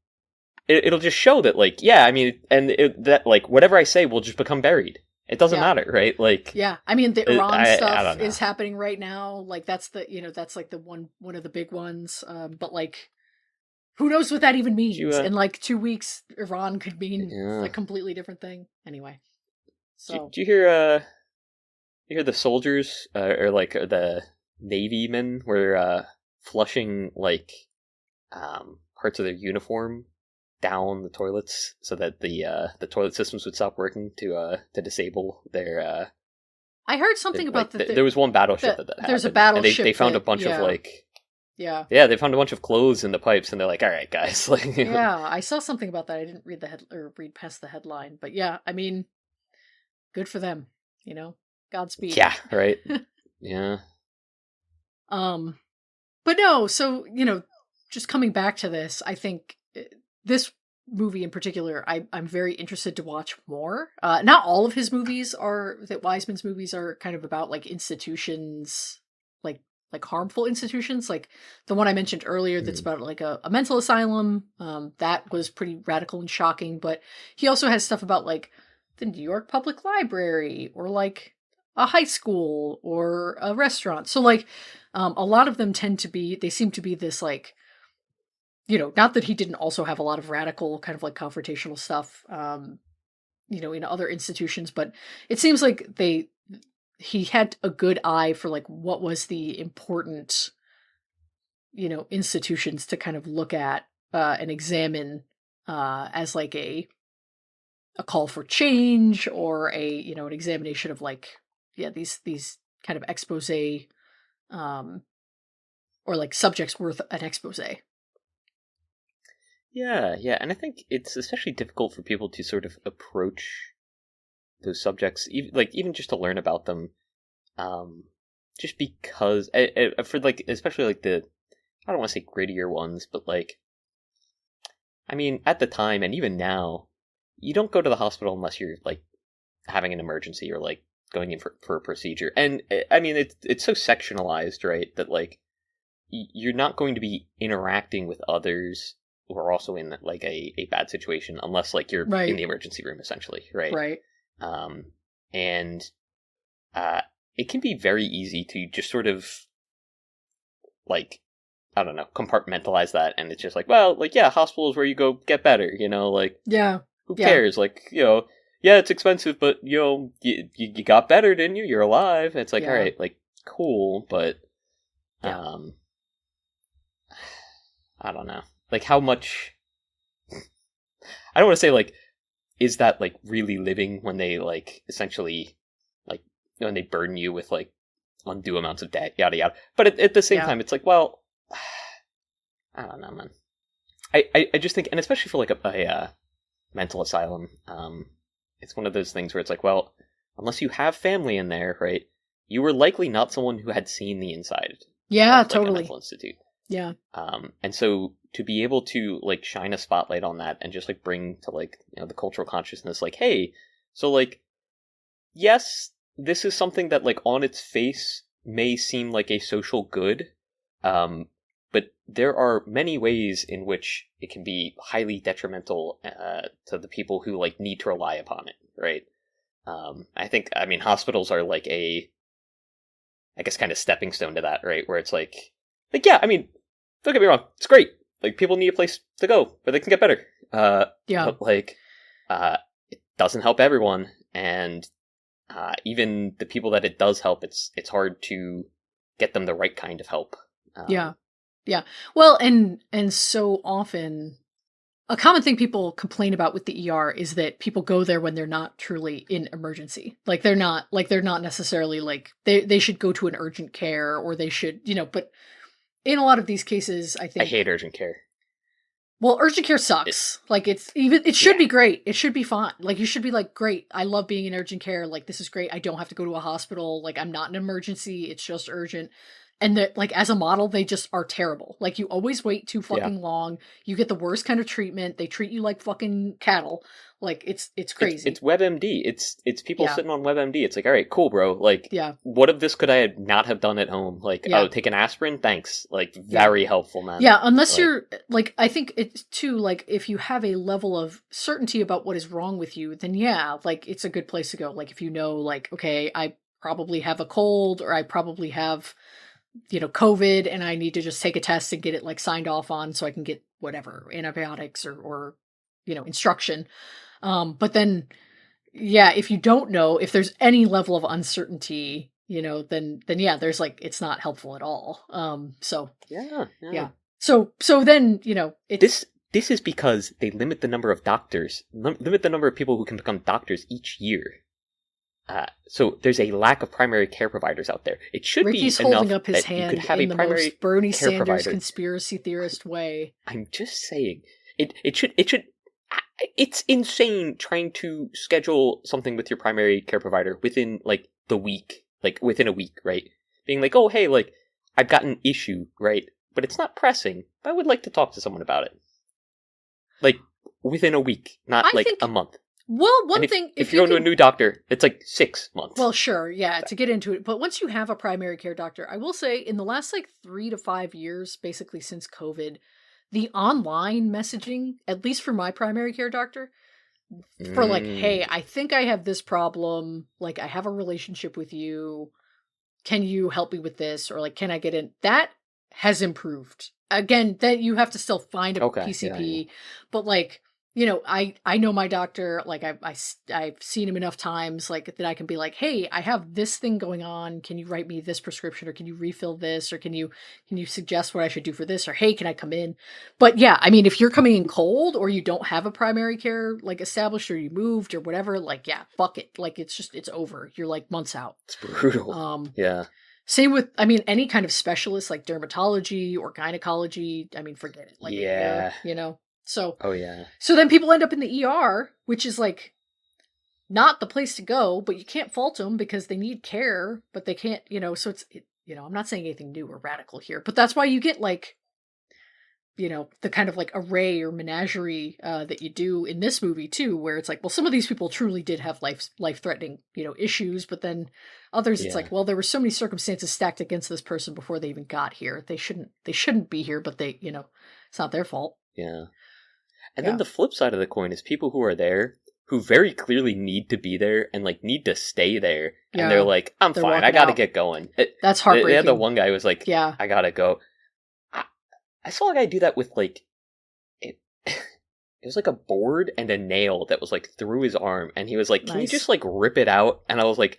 it'll just show that like I mean, and that like whatever I say will just become buried. It doesn't Yeah. matter, right? Like Yeah. I mean, the Iran I stuff don't know. is happening right now. Like that's that's like the one of the big ones. But like, who knows what that even Did you, means? In like 2 weeks, Iran could mean yeah. a completely different thing. Anyway. So Did you hear the soldiers or like the Navy men were flushing like parts of their uniform down the toilets so that the toilet systems would stop working to disable their I heard something about there was one battleship that happened. there's a and battleship they found a that, bunch of like Yeah. Yeah, they found a bunch of clothes in the pipes, and they're like, "All right, guys." Like, Yeah, I saw something about that. I didn't read the read past the headline, but yeah, I mean, good for them. Godspeed. yeah, right. Yeah. um, but no. So just coming back to this, I think this movie in particular, I'm very interested to watch more. Not all of his movies are that Wiseman's movies are kind of about like institutions, like harmful institutions. Like the one I mentioned earlier, that's about like a mental asylum. That was pretty radical and shocking. But he also has stuff about like the New York Public Library or like a high school or a restaurant. So like a lot of them they seem to be this like, not that he didn't also have a lot of radical kind of like confrontational stuff, in other institutions, but it seems like he had a good eye for like what was the important, institutions to kind of look at and examine as like a call for change or an examination of like, yeah, these kind of expose, or like subjects worth an expose. Yeah, yeah, and I think it's especially difficult for people to sort of approach those subjects, even just to learn about them, just because for like especially like the I don't want to say grittier ones, but like I mean at the time and even now, you don't go to the hospital unless you're like having an emergency or like going in for a procedure, and I mean it's so sectionalized, right? That like you're not going to be interacting with others who are also in like a bad situation unless like you're Right. in the emergency room essentially, right? Right. And it can be very easy to just sort of like I don't know compartmentalize that, and it's just like, well, like yeah, hospital is where you go get better, like Yeah. who Yeah. cares, like yeah, it's expensive, but you got better, didn't you? You're alive. It's like, Yeah. all right, like cool, but Yeah. I don't know. Like how much I don't want to say like is that like really living when they like essentially like when they burden you with like undue amounts of debt, yada yada. But at the same Yeah. time it's like, well, I don't know, man. I just think, and especially for like a mental asylum, it's one of those things where it's like, well, unless you have family in there, right? You were likely not someone who had seen the inside Yeah, of like, totally. a mental institute. Yeah. And so to be able to like shine a spotlight on that and just like bring to like the cultural consciousness, like, hey, so like, yes, this is something that like on its face may seem like a social good, but there are many ways in which it can be highly detrimental to the people who like need to rely upon it, right? I mean, hospitals are like I guess kind of stepping stone to that, right? Where it's like yeah, I mean, don't get me wrong, it's great. Like people need a place to go where they can get better. Yeah. But like, it doesn't help everyone, and even the people that it does help, it's hard to get them the right kind of help. Yeah. Yeah. Well, and so often a common thing people complain about with the ER is that people go there when they're not truly in emergency. Like they're not necessarily like they should go to an urgent care, or they should, but in a lot of these cases, I think I hate urgent care. Well, urgent care sucks. It should be great. It should be fine. Like you should be like, great. I love being in urgent care. Like this is great. I don't have to go to a hospital. Like I'm not in an emergency. It's just urgent. And that, like, as a model, they just are terrible. Like you always wait too fucking long. You get the worst kind of treatment. They treat you like fucking cattle. Like it's crazy. It's WebMD. It's people sitting on WebMD. It's like, all right, cool, bro. Like, what of this could I not have done at home? Like, oh, take an aspirin, thanks. Like, very helpful, man. Yeah, unless you're like, I think it's too like if you have a level of certainty about what is wrong with you, then like it's a good place to go. Like if you know, like, okay, I probably have a cold, or I probably have COVID, and I need to just take a test and get it like signed off on so I can get whatever antibiotics or instruction. But then, if you don't know, if there's any level of uncertainty, then there's like, it's not helpful at all. So then, this is because they limit the number of doctors, limit the number of people who can become doctors each year. so there's a lack of primary care providers out there. It should Ricky's be holding enough up his that you hand could have in a the primary most Bernie care Sanders provider. conspiracy theorist way. I'm just saying, it should. It's insane trying to schedule something with your primary care provider within like the week, like within a week, right? Being like, oh hey, like I've got an issue, right? But it's not pressing. But I would like to talk to someone about it. Like within a week, not like a month. Well, if you're going to a new doctor, it's like 6 months. Well, sure, yeah, to get into it. But once you have a primary care doctor, I will say in the last like 3 to 5 years, basically since COVID, the online messaging, at least for my primary care doctor, for like, hey, I think I have this problem, like I have a relationship with you, can you help me with this? Or like, can I get in? That has improved. Again, that you have to still find a PCP, but like, you know, I know my doctor, like I've seen him enough times, like that I can be like, hey, I have this thing going on. Can you write me this prescription, or can you refill this, or can you suggest what I should do for this, or hey, can I come in? But yeah, I mean, if you're coming in cold, or you don't have a primary care like established, or you moved or whatever, like yeah, fuck it, like it's over. You're like months out. It's brutal. Yeah. Same with, I mean, any kind of specialist like dermatology or gynecology. I mean, forget it. Like, yeah, you know. So, yeah. So then people end up in the ER, which is like not the place to go, but you can't fault them because they need care, but they can't, you know, so you know, I'm not saying anything new or radical here, but that's why you get like, you know, the kind of like array or menagerie that you do in this movie too, where it's like, well, some of these people truly did have life-threatening, you know, issues, but then others, it's like, well, there were so many circumstances stacked against this person before they even got here. They shouldn't be here, but they, you know, it's not their fault. Yeah. And then the flip side of the coin is people who are there who very clearly need to be there and like need to stay there. And they're like, I'm fine. I got to get going. That's heartbreaking. They had the one guy who was like, yeah, I got to go. I saw a guy do that with like, it was like a board and a nail that was like through his arm. And he was like, can you just like rip it out? And I was like,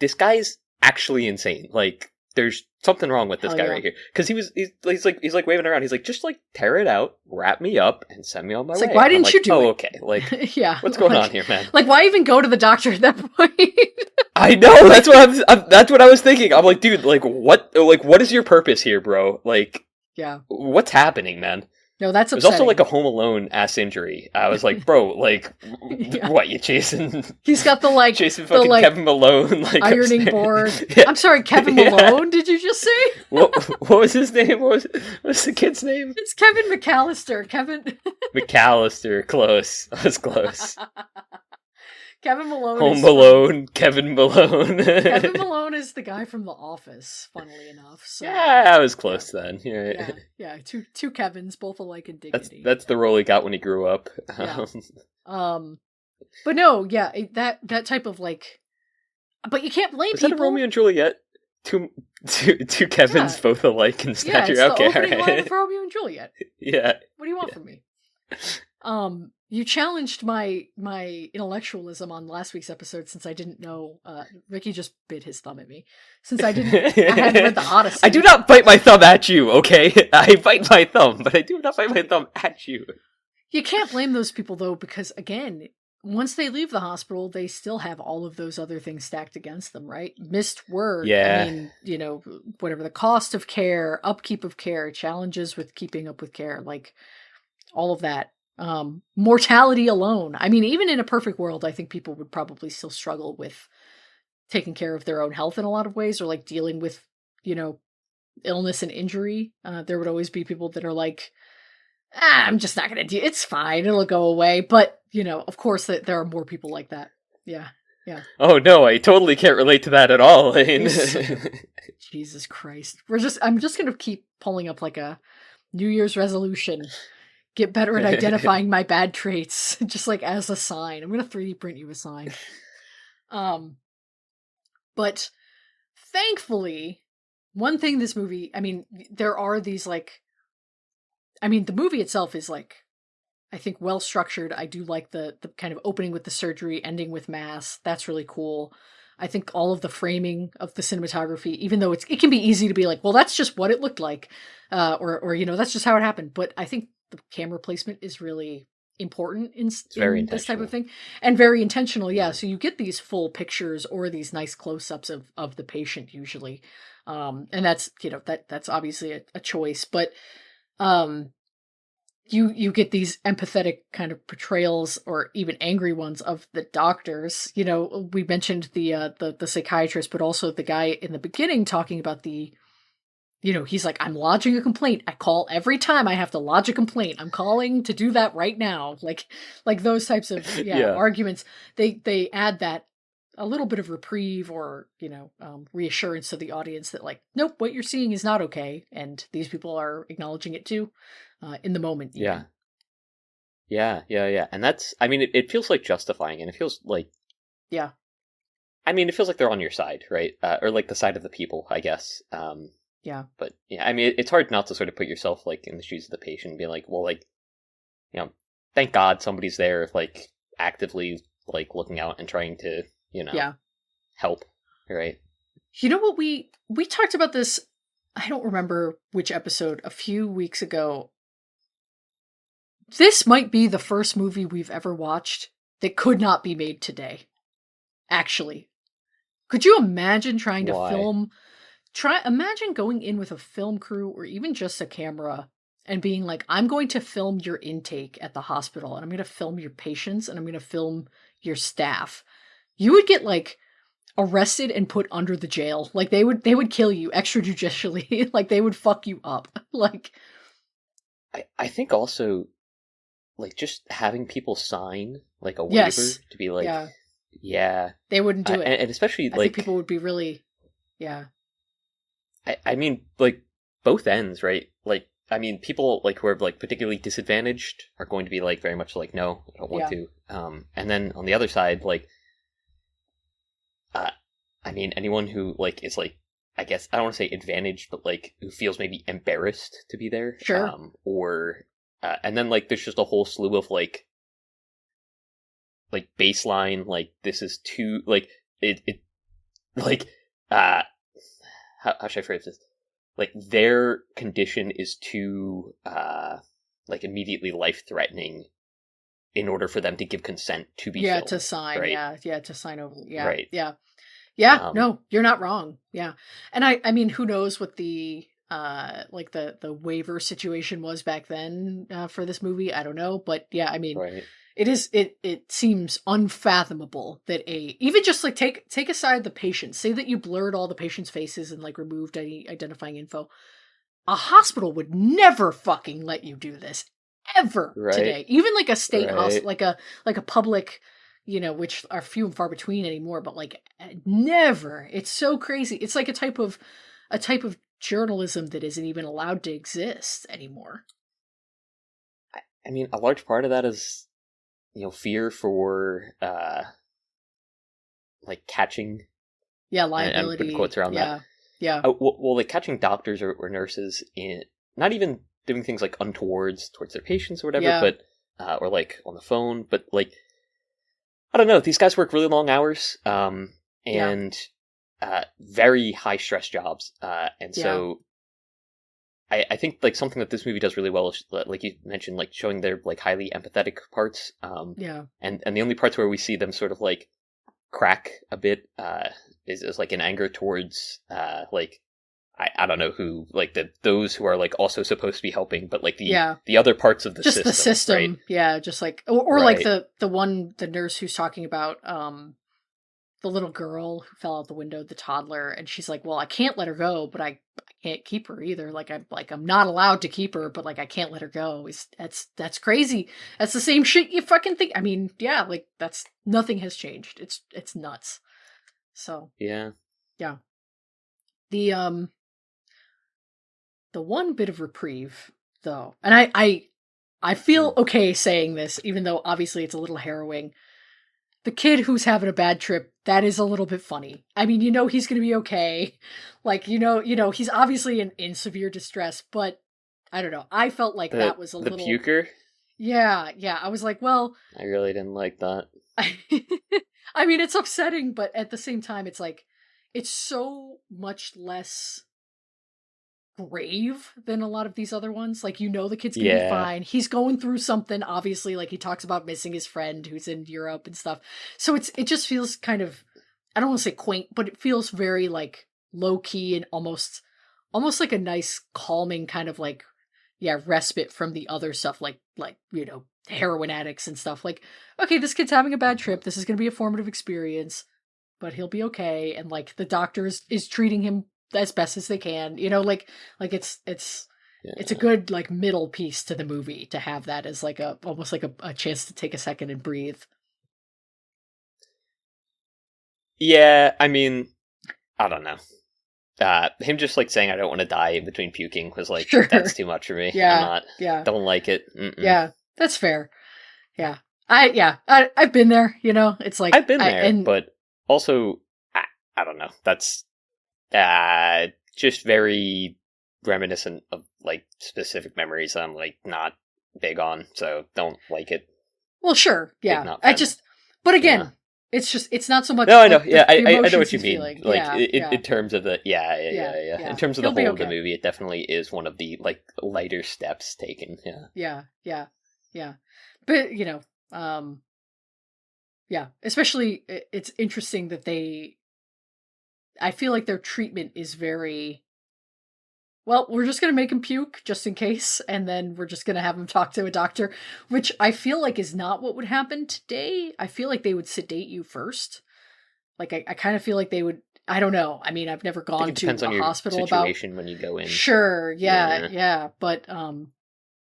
this guy's actually insane. Like, there's something wrong with this guy right here. Because he's like waving around. He's like, just like tear it out, wrap me up, and send me on my way. Like, why didn't you do it? Oh, okay. Like, yeah. What's going on here, man? Like, why even go to the doctor at that point? I know. That's what I was thinking. I'm like, dude, like, what is your purpose here, bro? Like, yeah, what's happening, man? No, that's upsetting. It was also like a Home Alone ass injury. I was like, bro, like, what, you chasing? He's got the like chasing fucking like, Kevin Malone, like ironing board. Yeah. I'm sorry, Kevin Malone. Did you just say? What was his name? What's the kid's name? It's Kevin McAllister. Kevin McAllister. Close. I was close. Kevin Malone. Home Malone. Kevin Malone. Kevin Malone is the guy from The Office, funnily enough. So, yeah, I was close then. Yeah. Two Kevins, both alike in dignity. That's the role he got when he grew up. Yeah. But no, yeah, that type of like, but you can't blame people. Is that a Romeo and Juliet? Two Kevins, both alike in stature. Yeah, it's the okay, opening right. line of Romeo and Juliet. Yeah. What do you want from me? You challenged my intellectualism on last week's episode since I didn't know. Ricky just bit his thumb at me since I hadn't read the Odyssey. I do not bite my thumb at you. Okay, I bite my thumb, but I do not bite my thumb at you. You can't blame those people though, because again, once they leave the hospital, they still have all of those other things stacked against them, right? Missed work. Yeah. I mean, you know, whatever, the cost of care, upkeep of care, challenges with keeping up with care, like all of that. Mortality alone. I mean, even in a perfect world, I think people would probably still struggle with taking care of their own health in a lot of ways, or like dealing with, you know, illness and injury. There would always be people that are like, I'm just not going to do it. It's fine. It'll go away. But, you know, of course that there are more people like that. Yeah. Yeah. Oh no, I totally can't relate to that at all. Jesus Christ. I'm just going to keep pulling up like a New Year's resolution. Get better at identifying my bad traits, just like as a sign. I'm going to 3D print you a sign. But thankfully, one thing this movie, I mean, there are these like, I mean, the movie itself is like, I think well structured. I do like the kind of opening with the surgery, ending with mass. That's really cool. I think all of the framing of the cinematography, even though it can be easy to be like, well, that's just what it looked like, or you know, that's just how it happened. But I think the camera placement is really important It's very in this type of intentional. thing, and very intentional. Yeah, Yeah. so you get these full pictures or these nice close-ups of the patient usually, and that's that's obviously a choice, but um you get these empathetic kind of portrayals or even angry ones of the doctors. We mentioned the psychiatrist, but also the guy in the beginning talking about he's like, I'm lodging a complaint. I call every time I have to lodge a complaint. I'm calling to do that right now. Like those types of Yeah. arguments. They add that a little bit of reprieve or reassurance to the audience that like, nope, what you're seeing is not okay, and these people are acknowledging it too, in the moment Yeah. even. Yeah. And that's, I mean, it feels like justifying, and it feels like, Yeah, I mean, it feels like they're on your side, right? Or like the side of the people, I guess. yeah, But yeah, I mean, it's hard not to sort of put yourself like in the shoes of the patient and be like, well, like, you know, thank God somebody's there, like actively like looking out and trying to, yeah. help, right? You know what, we talked about this, I don't remember which episode, a few weeks ago. This might be the first movie we've ever watched that could not be made today. Actually, could you imagine trying to Why? imagine going in with a film crew or even just a camera and being like, I'm going to film your intake at the hospital, and I'm going to film your patients, and I'm going to film your staff. You would get like arrested and put under the jail. Like they would kill you extrajudicially. Like they would fuck you up. Like, I think also like just having people sign like a waiver yes. to be like, Yeah. yeah, They wouldn't do it. and especially I think like, people would be really, yeah. I mean, like both ends, right? Like, I mean, people like who are like particularly disadvantaged are going to be like very much like, no, I don't want Yeah. to. And then on the other side, like, uh, I mean, anyone who like is like, I guess I don't want to say advantaged, but like who feels maybe embarrassed to be there, Sure. or and then like there's just a whole slew of like baseline, like this is too like it like uh how should I phrase this? Like their condition is too like immediately life threatening in order for them to give consent to be Yeah, to filmed, sign. right? Yeah. Yeah, to sign over. Yeah. Right. Yeah. Yeah, Um, no, you're not wrong. Yeah. And I mean, who knows what the like the waiver situation was back then for this movie? I don't know, but yeah, I mean, right. it seems unfathomable that even just like take aside the patient, say that you blurred all the patients' faces and like removed any identifying info. A hospital would never fucking let you do this ever Right. today. Even like a state Right. hospital, like a public, which are few and far between anymore, but like never. It's so crazy. It's like a type of journalism that isn't even allowed to exist anymore. I mean, a large part of that is, fear for like catching, Yeah, and I'm putting liability. quotes around that. Yeah. Yeah. Well, like catching doctors or nurses in not even doing things like untowards towards their patients or whatever, Yeah. but or like on the phone, but like I don't know. These guys work really long hours, Yeah. and very high stress jobs, and Yeah. so I think like something that this movie does really well is like you mentioned, like showing their like highly empathetic parts, Yeah. and the only parts where we see them sort of like crack a bit is like in anger towards like I don't know who like those who are like also supposed to be helping, but like Yeah. the other parts of the Just the system, right? system. Yeah, just like or like Right. the nurse who's talking about the little girl who fell out the window, the toddler, and she's like, "Well, I can't let her go, but I can't keep her either. I'm not allowed to keep her, but like I can't let her go." That's crazy. That's the same shit you fucking think. I mean, yeah, like that's nothing has changed. It's nuts. So, Yeah. yeah. The the one bit of reprieve though. And I feel Mm. okay saying this even though obviously it's a little harrowing. The kid who's having a bad trip, that is a little bit funny. I mean, he's going to be okay. Like, he's obviously in severe distress, but I don't know. I felt like that was a The little, puker. yeah, yeah. I was like, well, I really didn't like that. I mean, it's upsetting, but at the same time, it's like, it's so much less grave than a lot of these other ones. Like, the kid's gonna be Yeah. fine. He's going through something, obviously, like he talks about missing his friend who's in Europe and stuff. So it just feels kind of, I don't want to say quaint, but it feels very like low key and almost like a nice calming kind of like, yeah, respite from the other stuff, like heroin addicts and stuff. Like, okay, this kid's having a bad trip. This is going to be a formative experience, but he'll be okay. And like the doctor is treating him as best as they can. Like it's a Yeah. good like middle piece to the movie to have that as like almost like a chance to take a second and breathe. Yeah, I mean, I don't know. Him just like saying I don't want to die in between puking was like, Sure. that's too much for me. Yeah. Yeah. Don't like it. Mm-mm. Yeah. That's fair. Yeah. I've been there, it's like I've been there, but also, I don't know. That's just very reminiscent of like specific memories I'm like not big on, so don't like it. Well, sure. Big Yeah. not fan. But again, Yeah. it's not so much. No, I know. like, Yeah, the I know emotions what you he's mean. feeling. Like Yeah, in terms of the Yeah, In terms of the He'll be whole of the okay. movie, it definitely is one of the like lighter steps taken. Yeah. Yeah. But yeah. Especially, it's interesting that I feel like their treatment is very. Well, we're just going to make him puke just in case, and then we're just going to have him talk to a doctor, which I feel like is not what would happen today. I feel like they would sedate you first. Like, I kind of feel like they would, I don't know. I mean, I've never I think gone it to depends on a your hospital situation when you go in. Sure, Yeah. yeah. But,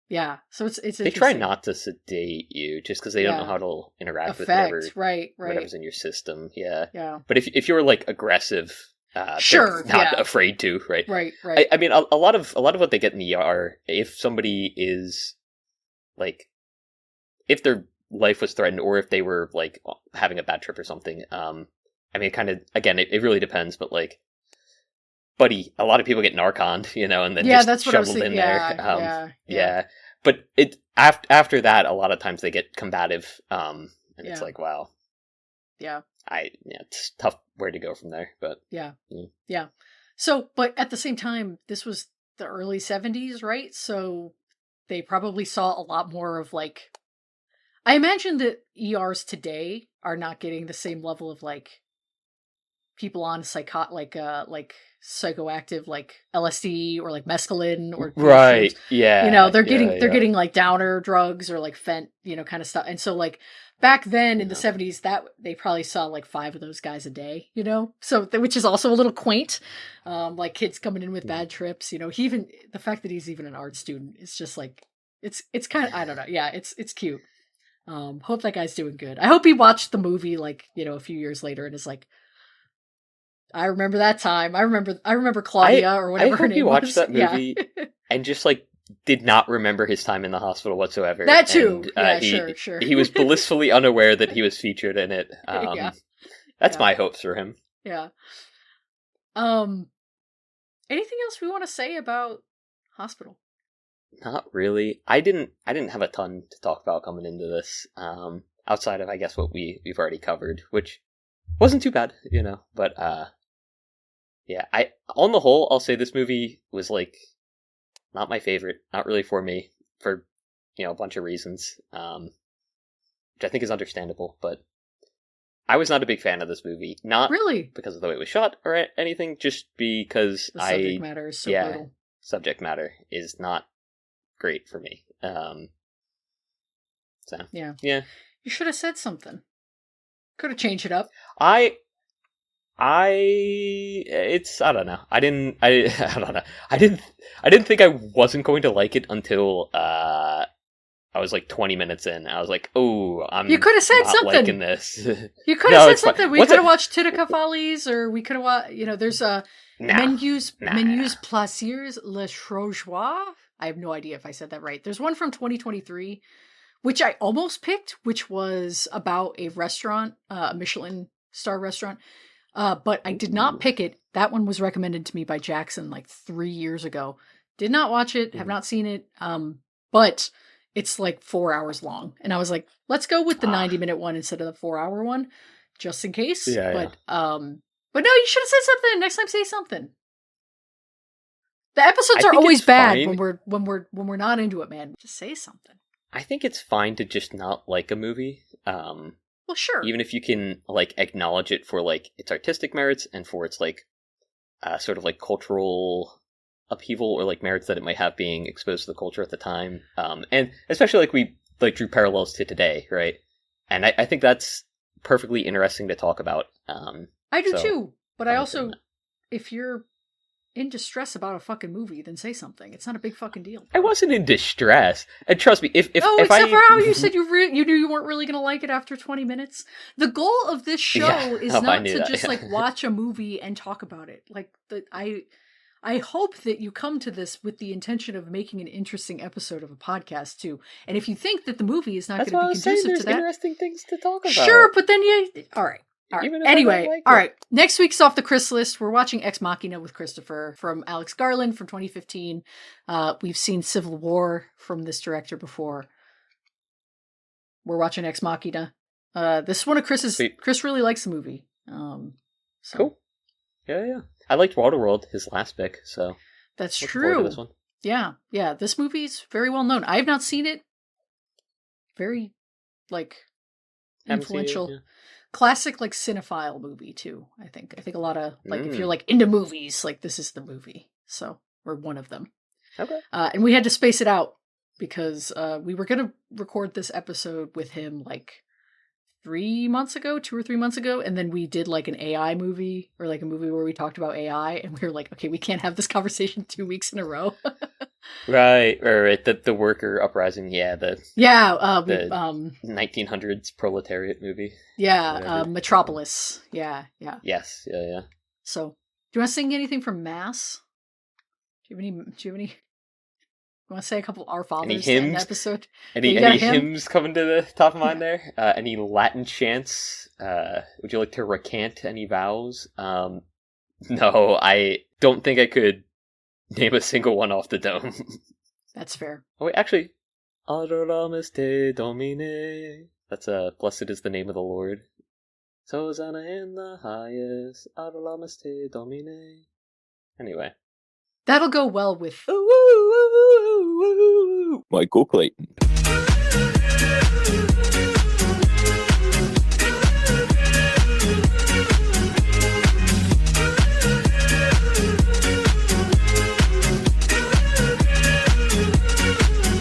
yeah. So it's They try interesting. not to sedate you just because they don't know Yeah. how it'll interact with Effect, right. whatever's in your system. Yeah. Yeah. But if you're like aggressive, Sure, they're not yeah. afraid to, right? Right. I mean, a lot of what they get in the ER, if somebody is like, if their life was threatened, or if they were like having a bad trip or something. I mean, kind of again, it really depends, but like, buddy, a lot of people get Narconed, and then Yeah, just that's what I was shoveled in thinking. there. Yeah. Yeah, but it after that, a lot of times they get combative, and it's Yeah. like, wow, Yeah. it's tough where to go from there. But Yeah. So, but at the same time, this was the early 70s, right? So they probably saw a lot more of like, I imagine that ERs today are not getting the same level of like people on like psychoactive like LSD or like mescaline or right, mushrooms. yeah, They're getting yeah. getting like downer drugs or like fent, kind of stuff. And so like back then in the 70s, that they probably saw like 5 of those guys a day, so which is also a little quaint. Like kids coming in with bad trips, he even, the fact that he's even an art student is just like, it's kind of, I don't know. Yeah, it's cute. Hope that guy's doing good. I hope he watched the movie like, a few years later and is like, I remember that time. I remember Claudia or whatever her I hope name he watched was. that movie and just like did not remember his time in the hospital whatsoever. That too. And, Sure. He was blissfully unaware that he was featured in it. Yeah. That's my hopes for him. Yeah. Anything else we want to say about Hospital? Not really. I didn't have a ton to talk about coming into this. Outside of I guess what we've already covered, which wasn't too bad, But yeah, on the whole, I'll say this movie was like not my favorite, not really for me, for a bunch of reasons, which I think is understandable. But I was not a big fan of this movie, not Really? because of the way it was shot or anything, just because The subject matter is so brutal. Subject matter is not great for me. So Yeah. You should have said something. Could have changed it up. I don't know. I don't know. I didn't think I wasn't going to like it until I was like 20 minutes in. I was like, "Oh, You could have said not something. liking this." You could have said it's fine. something. We could have watched Tunica Follies, or we could have watched. There's a Menus Plaisirs Le Chrogeois. I have no idea if I said that right. There's one from 2023, which I almost picked, which was about a restaurant, a Michelin star restaurant. But I did not pick it. That one was recommended to me by Jackson like 3 years ago. Did not watch it, have not seen it. But it's like 4 hours long. And I was like, let's go with the 90-minute one instead of the 4-hour one, just in case. But no, you should have said something. Next time, say something. The episodes I are think always it's bad fine. when we're not into it, man. Just say something. I think it's fine to just not like a movie. Well, sure. Even if you can like acknowledge it for like its artistic merits and for its like sort of like cultural upheaval or like merits that it might have being exposed to the culture at the time. And especially like we like drew parallels to today, right? And I think that's perfectly interesting to talk about. I do so too. But I fine also, saying that. if you're in distress about a fucking movie, then say something. It's not a big fucking deal. I wasn't in distress, and trust me, if except for how you said you knew you weren't really going to like it after 20 minutes. The goal of this show is not to just like watch a movie and talk about it. Like I hope that you come to this with the intention of making an interesting episode of a podcast too. And if you think that the movie is not going to be conducive to that, interesting things to talk about. Sure, but then all right. Anyway, all right. Next week's off the Chris list. We're watching Ex Machina with Christopher from Alex Garland from 2015. We've seen Civil War from this director before. We're watching Ex Machina. This is one of Chris's. Sweet. Chris really likes the movie. Cool. Yeah. I liked Waterworld, his last pick, so that's true. This one. Yeah. This movie's very well known. I have not seen it. Very, influential. It, yeah. Classic cinephile movie too. I think a lot of if you're into movies, this is the movie. So we're one of them. Okay. And we had to space it out because we were gonna record this episode with him 2 or 3 months ago, and then we did an AI movie or a movie where we talked about AI, and we were okay, we can't have this conversation 2 weeks in a row. Right. The worker uprising, the 1900s proletariat movie. Yeah, Metropolis. Yeah. Yes, yeah. So, do you want to sing anything from Mass? Do you have any? You want to say a couple Our Fathers in the episode? Any hymns coming to the top of mind there? Any Latin chants? Would you like to recant any vows? No, I don't think I could name a single one off the dome. That's fair. Oh wait, actually, Adoramus te Domine. That's blessed is the name of the Lord. Hosanna in the highest. Adoramus te Domine. Anyway. That'll go well with Michael Clayton.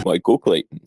Michael Clayton.